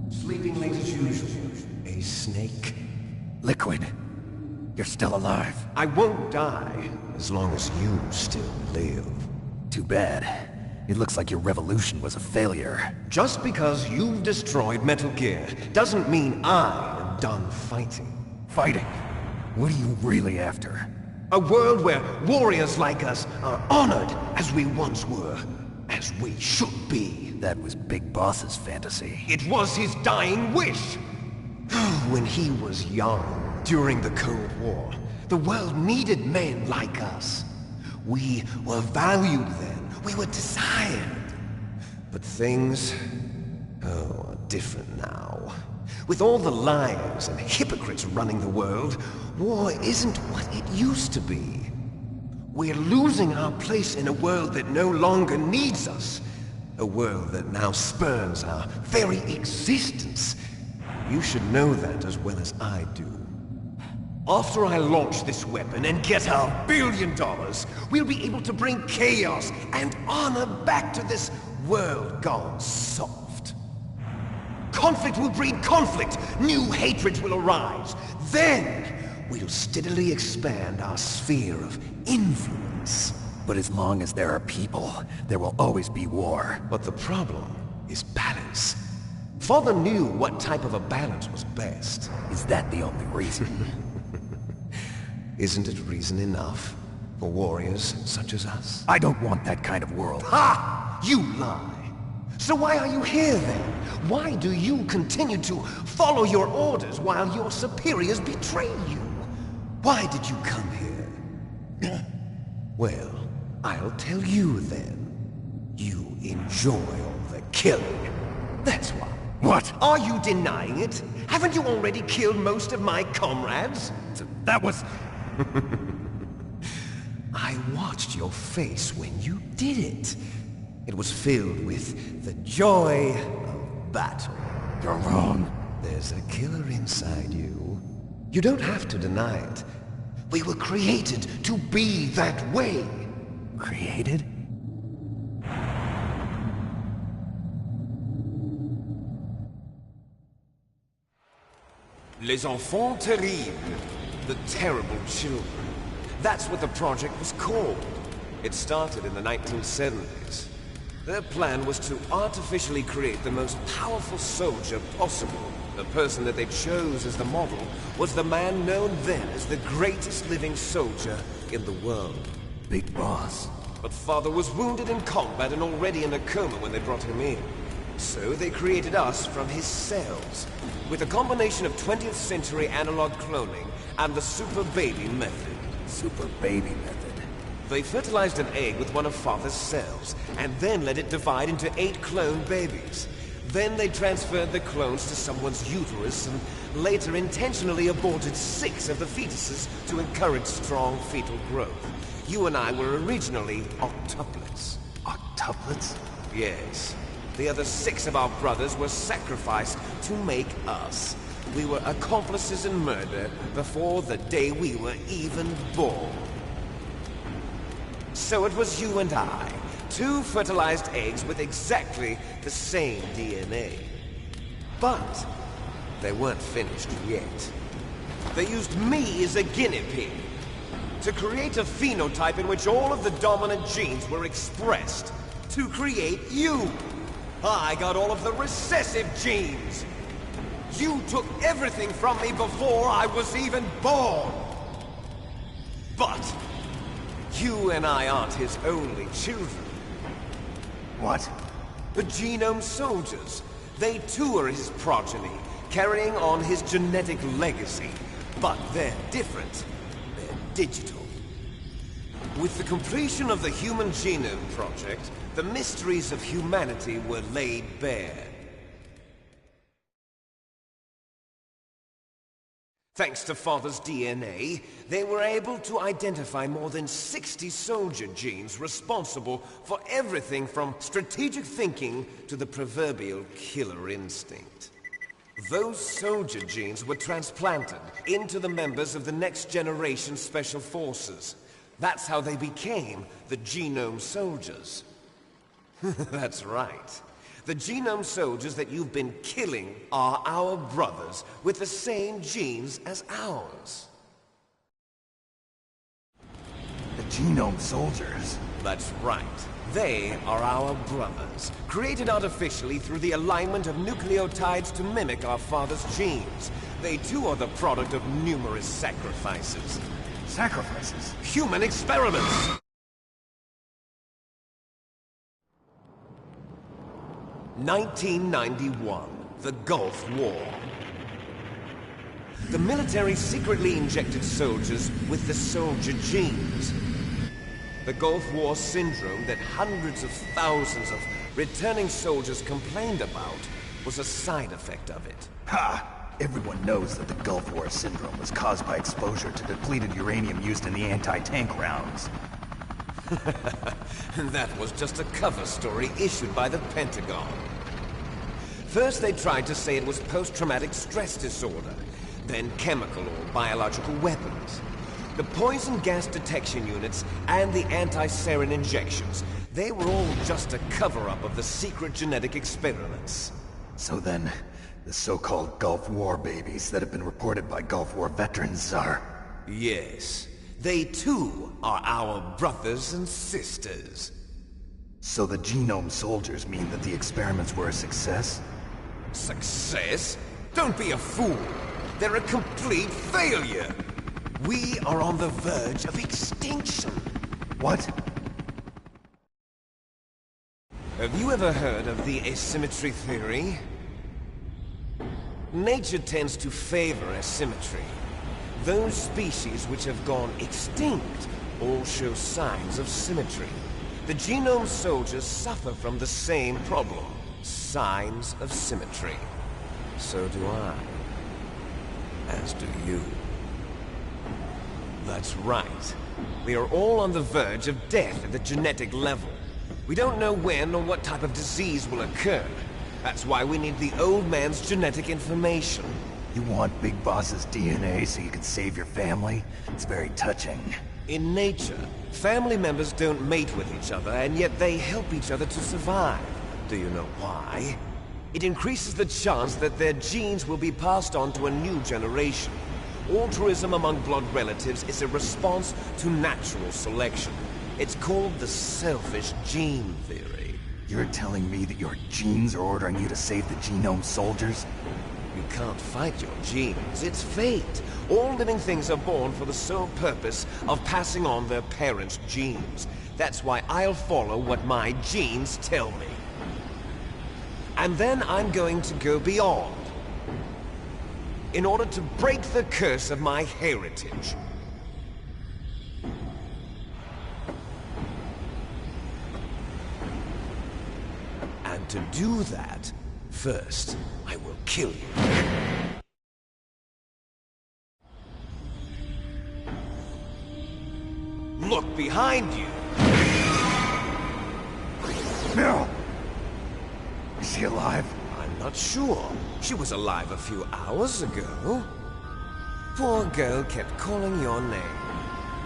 Sleeping late as usual. A snake? Liquid, you're still alive. I won't die as long as you still live. Too bad. It looks like your revolution was a failure. Just because you've destroyed Metal Gear doesn't mean I am done fighting. Fighting? What are you really after? A world where warriors like us are honored as we once were, as we should be. That was Big Boss's fantasy. It was his dying wish! When he was young, during the Cold War, the world needed men like us. We were valued then. We were desired. But things, are different now. With all the liars and hypocrites running the world, war isn't what it used to be. We're losing our place in a world that no longer needs us. A world that now spurns our very existence. You should know that as well as I do. After I launch this weapon and get our $1 billion, we'll be able to bring chaos and honor back to this world gone soft. Conflict will breed conflict. New hatreds will arise. Then, we'll steadily expand our sphere of influence. But as long as there are people, there will always be war. But the problem is balance. Father knew what type of a balance was best. Is that the only reason? Isn't it reason enough for warriors such as us? I don't want that kind of world. Ha! You lie! So why are you here then? Why do you continue to follow your orders while your superiors betray you? Why did you come here? Well, I'll tell you then. You enjoy all the killing. That's why. What? Are you denying it? Haven't you already killed most of my comrades? That was... I watched your face when you did it. It was filled with the joy of battle. You're wrong. There's a killer inside you. You don't have to deny it. We were created to be that way. Created? Les enfants terribles. The terrible children. That's what the project was called. It started in the 1970s. Their plan was to artificially create the most powerful soldier possible. The person that they chose as the model was the man known then as the greatest living soldier in the world. Big Boss. But Father was wounded in combat and already in a coma when they brought him in. So they created us from his cells, with a combination of 20th century analog cloning and the super baby method. Super baby method. They fertilized an egg with one of Father's cells, and then let it divide into 8 clone babies. Then they transferred the clones to someone's uterus, and later intentionally aborted 6 of the fetuses to encourage strong fetal growth. You and I were originally octuplets. Octuplets? Yes. The other 6 of our brothers were sacrificed to make us. We were accomplices in murder before the day we were even born. So it was you and I, 2 fertilized eggs with exactly the same DNA. But they weren't finished yet. They used me as a guinea pig to create a phenotype in which all of the dominant genes were expressed. To create you! I got all of the recessive genes! You took everything from me before I was even born! But you and I aren't his only children. What? The Genome Soldiers. They too are his progeny, carrying on his genetic legacy. But they're different. They're digital. With the completion of the Human Genome Project, the mysteries of humanity were laid bare. Thanks to Father's DNA, they were able to identify more than 60 soldier genes responsible for everything from strategic thinking to the proverbial killer instinct. Those soldier genes were transplanted into the members of the next generation Special Forces. That's how they became the Genome Soldiers. That's right. The Genome Soldiers that you've been killing are our brothers with the same genes as ours. The Genome Soldiers? That's right. They are our brothers, created artificially through the alignment of nucleotides to mimic our father's genes. They too are the product of numerous sacrifices. Sacrifices? Human experiments! (1991), the Gulf War. The military secretly injected soldiers with the soldier genes. The Gulf War syndrome that hundreds of thousands of returning soldiers complained about was a side effect of it. Ha! Everyone knows that the Gulf War syndrome was caused by exposure to depleted uranium used in the anti-tank rounds. That was just a cover story issued by the Pentagon. First they tried to say it was post-traumatic stress disorder, then chemical or biological weapons. The poison gas detection units and the anti-sarin injections, they were all just a cover-up of the secret genetic experiments. So then, the so-called Gulf War babies that have been reported by Gulf War veterans are... Yes. They too are our brothers and sisters. So the Genome Soldiers mean that the experiments were a success? Success? Don't be a fool! They're a complete failure! We are on the verge of extinction! What? Have you ever heard of the asymmetry theory? Nature tends to favor asymmetry. Those species which have gone extinct all show signs of symmetry. The Genome Soldiers suffer from the same problem, signs of symmetry. So do I. As do you. That's right. We are all on the verge of death at the genetic level. We don't know when or what type of disease will occur. That's why we need the old man's genetic information. You want Big Boss's DNA so you can save your family? It's very touching. In nature, family members don't mate with each other, and yet they help each other to survive. Do you know why? It increases the chance that their genes will be passed on to a new generation. Altruism among blood relatives is a response to natural selection. It's called the selfish gene theory. You're telling me that your genes are ordering you to save the Genome Soldiers? You can't fight your genes. It's fate. All living things are born for the sole purpose of passing on their parents' genes. That's why I'll follow what my genes tell me. And then I'm going to go beyond. In order to break the curse of my heritage. And to do that, first, I will kill you. Look behind you! Meryl! Is she alive? I'm not sure. She was alive a few hours ago. Poor girl kept calling your name.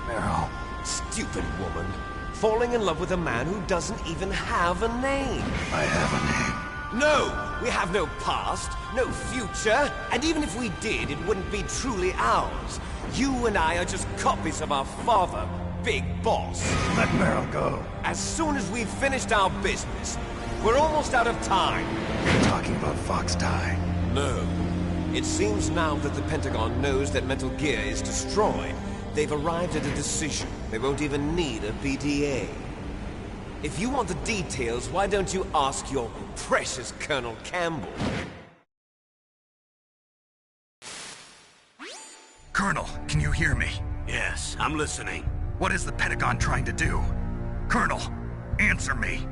Meryl. Stupid woman. Falling in love with a man who doesn't even have a name. I have a name. No! We have no past, no future, and even if we did, it wouldn't be truly ours. You and I are just copies of our father, Big Boss. Let Meryl go. As soon as we've finished our business, we're almost out of time. You're talking about Fox Die. No. It seems now that the Pentagon knows that Metal Gear is destroyed. They've arrived at a decision. They won't even need a PDA. If you want the details, why don't you ask your precious Colonel Campbell? Colonel, can you hear me? Yes, I'm listening. What is the Pentagon trying to do? Colonel, answer me.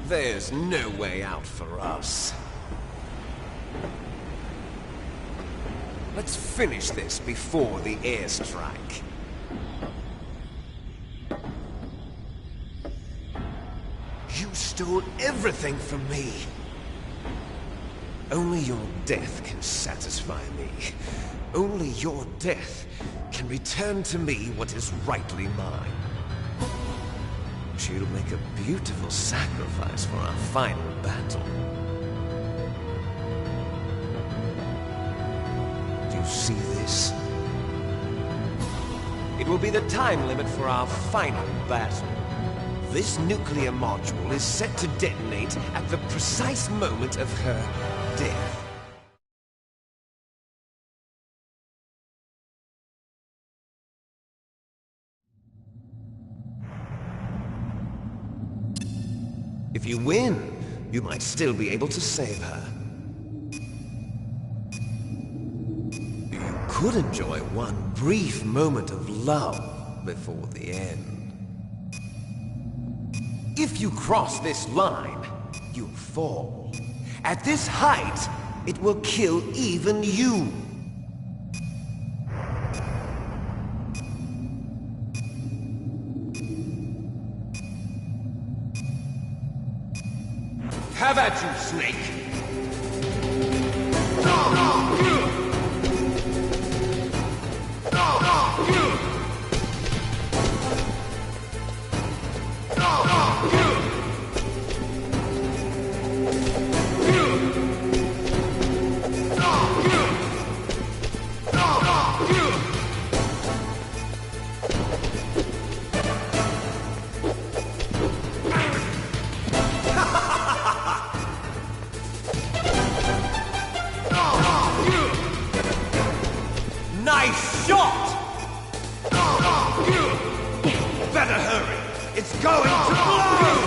There's no way out for us. Let's finish this before the airstrike. You stole everything from me. Only your death can satisfy me. Only your death can return to me what is rightly mine. She'll make a beautiful sacrifice for our final battle. Do you see this? It will be the time limit for our final battle. This nuclear module is set to detonate at the precise moment of her death. If you win, you might still be able to save her. You could enjoy one brief moment of love before the end. If you cross this line, you'll fall. At this height, it will kill even you. Have at you, Snake! Nice shot! Better hurry! It's going to blow!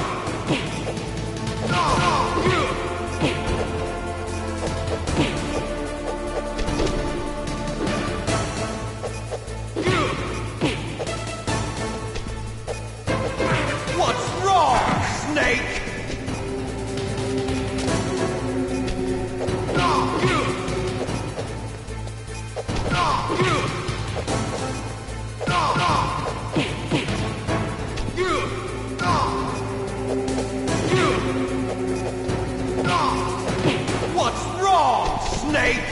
What's wrong, Snake? What's wrong, Snake?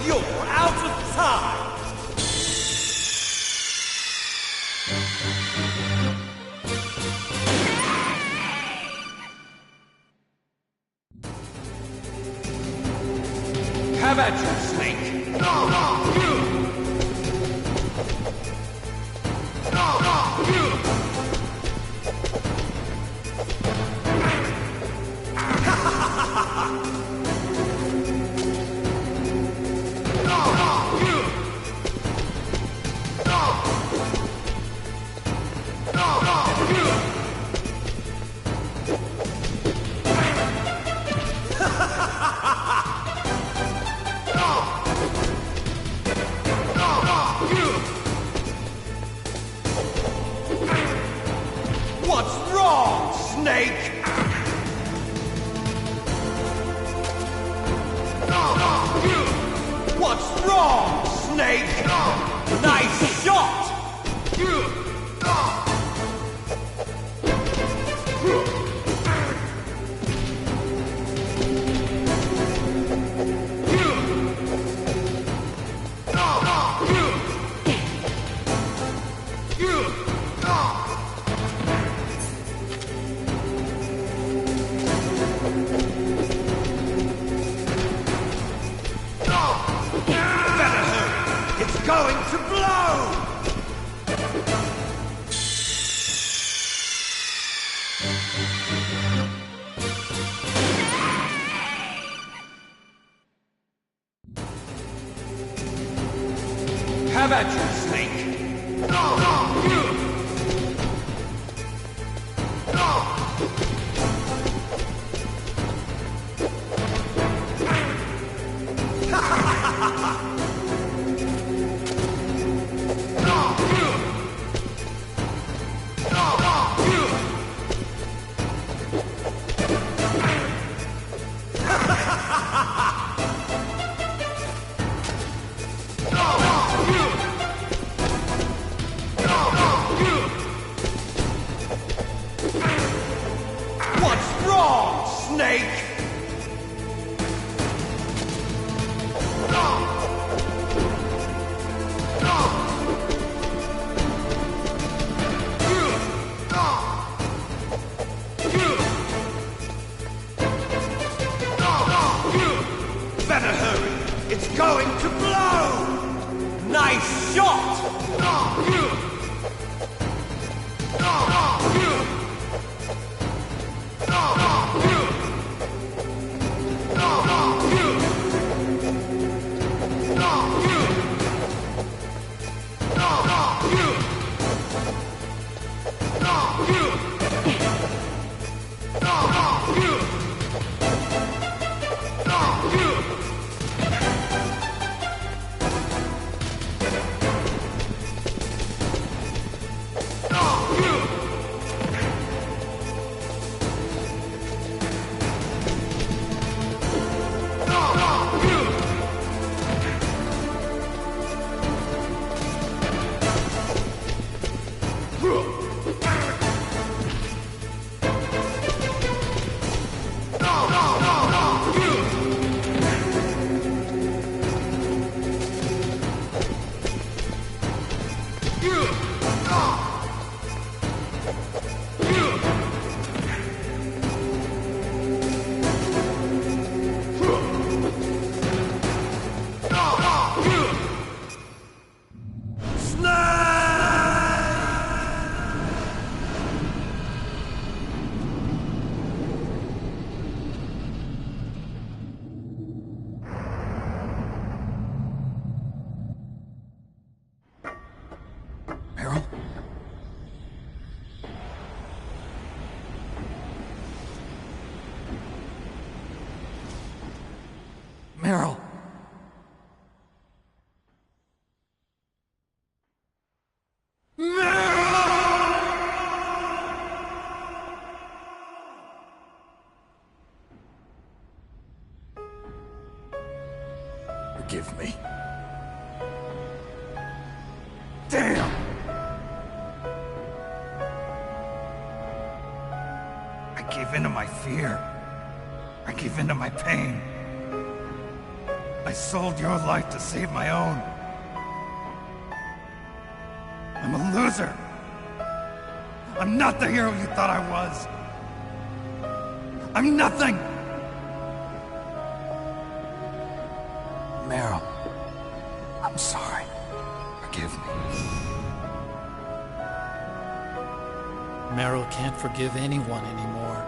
You're out of time! Have at you, Snake! strong, Snake! Nice shot! It's going to blow! Have at you, Snake! What's wrong, Snake? Better hurry! It's going to blow! Nice shot! Meryl? Meryl! Forgive me. Damn! I gave in to my fear. I gave in to my pain. I sold your life to save my own. I'm a loser. I'm not the hero you thought I was. I'm nothing. Meryl, I'm sorry. Forgive me. Meryl can't forgive anyone anymore.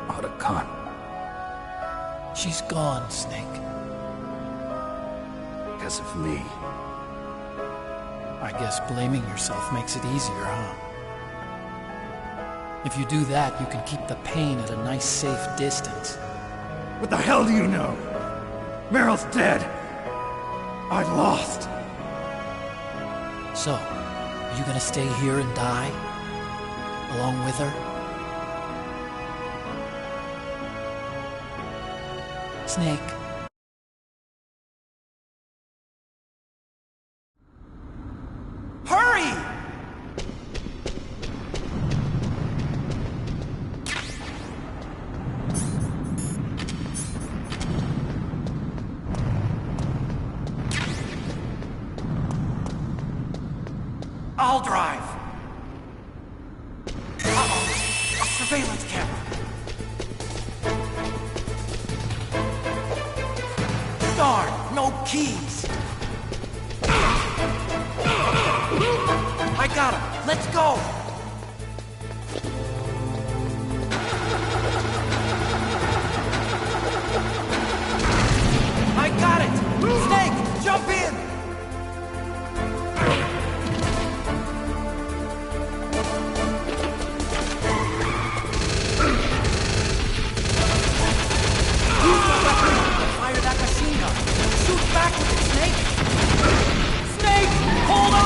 Otacon. She's gone, Snake. Because of me. I guess blaming yourself makes it easier, huh? If you do that, you can keep the pain at a nice, safe distance. What the hell do you know? Meryl's dead. I lost. So, are you gonna stay here and die? Along with her? Snake. I'll drive. Uh-oh. A surveillance camera. Darn, no keys. I got him. Let's go. I got it. Snake, jump in. Fire that machine gun. Shoot back with it, Snake! Snake! Hold on!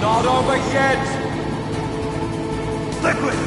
Not over yet! Liquid!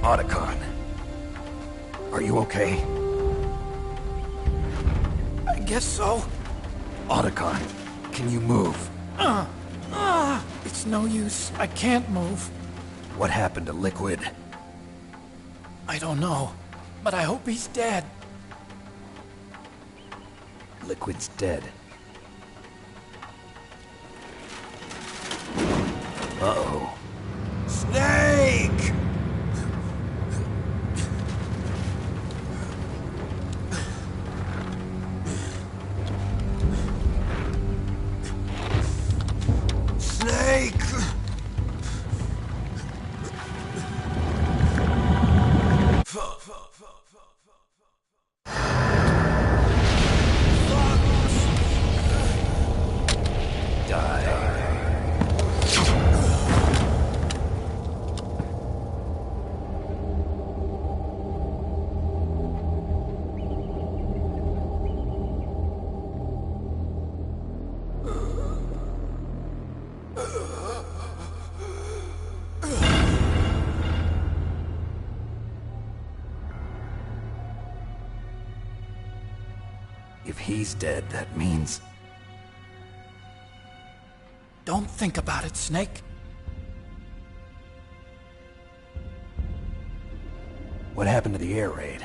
Otacon. Are you okay? I guess so. Otacon, can you move? It's no use. I can't move. What happened to Liquid? I don't know, but I hope he's dead. Liquid's dead. Uh-oh. Snake! Snake! If he's dead, that means... Don't think about it, Snake. What happened to the air raid?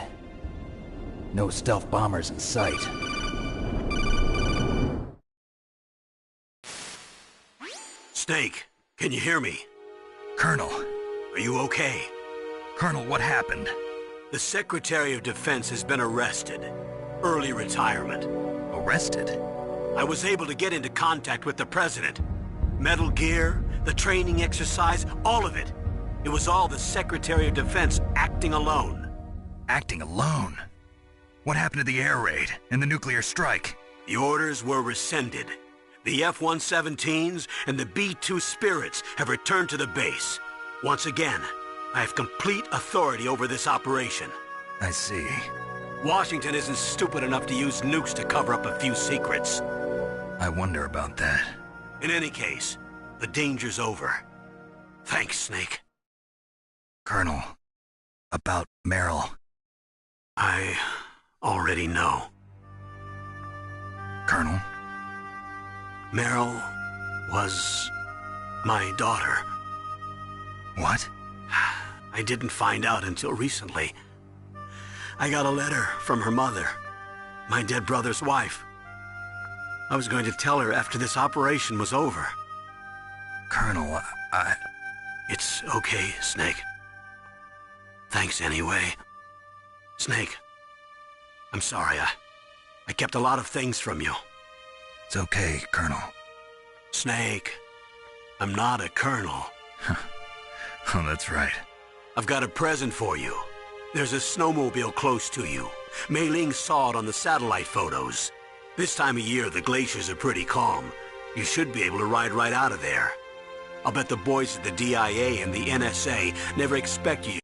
No stealth bombers in sight. Snake, can you hear me? Colonel. Are you okay? Colonel, what happened? The Secretary of Defense has been arrested. Early retirement. Arrested? I was able to get into contact with the President. Metal Gear, the training exercise, all of it. It was all the Secretary of Defense acting alone. Acting alone? What happened to the air raid and the nuclear strike? The orders were rescinded. The F-117s and the B-2 Spirits have returned to the base. Once again, I have complete authority over this operation. I see. Washington isn't stupid enough to use nukes to cover up a few secrets. I wonder about that. In any case, the danger's over. Thanks, Snake. Colonel, about Meryl. I already know. Colonel? Meryl was my daughter. What? I didn't find out until recently. I got a letter from her mother, my dead brother's wife. I was going to tell her after this operation was over. Colonel, It's okay, Snake. Thanks anyway. Snake, I'm sorry, I kept a lot of things from you. It's okay, Colonel. Snake, I'm not a colonel. Oh, that's right. I've got a present for you. There's a snowmobile close to you. Mei Ling saw it on the satellite photos. This time of year, the glaciers are pretty calm. You should be able to ride right out of there. I'll bet the boys at the DIA and the NSA never expect you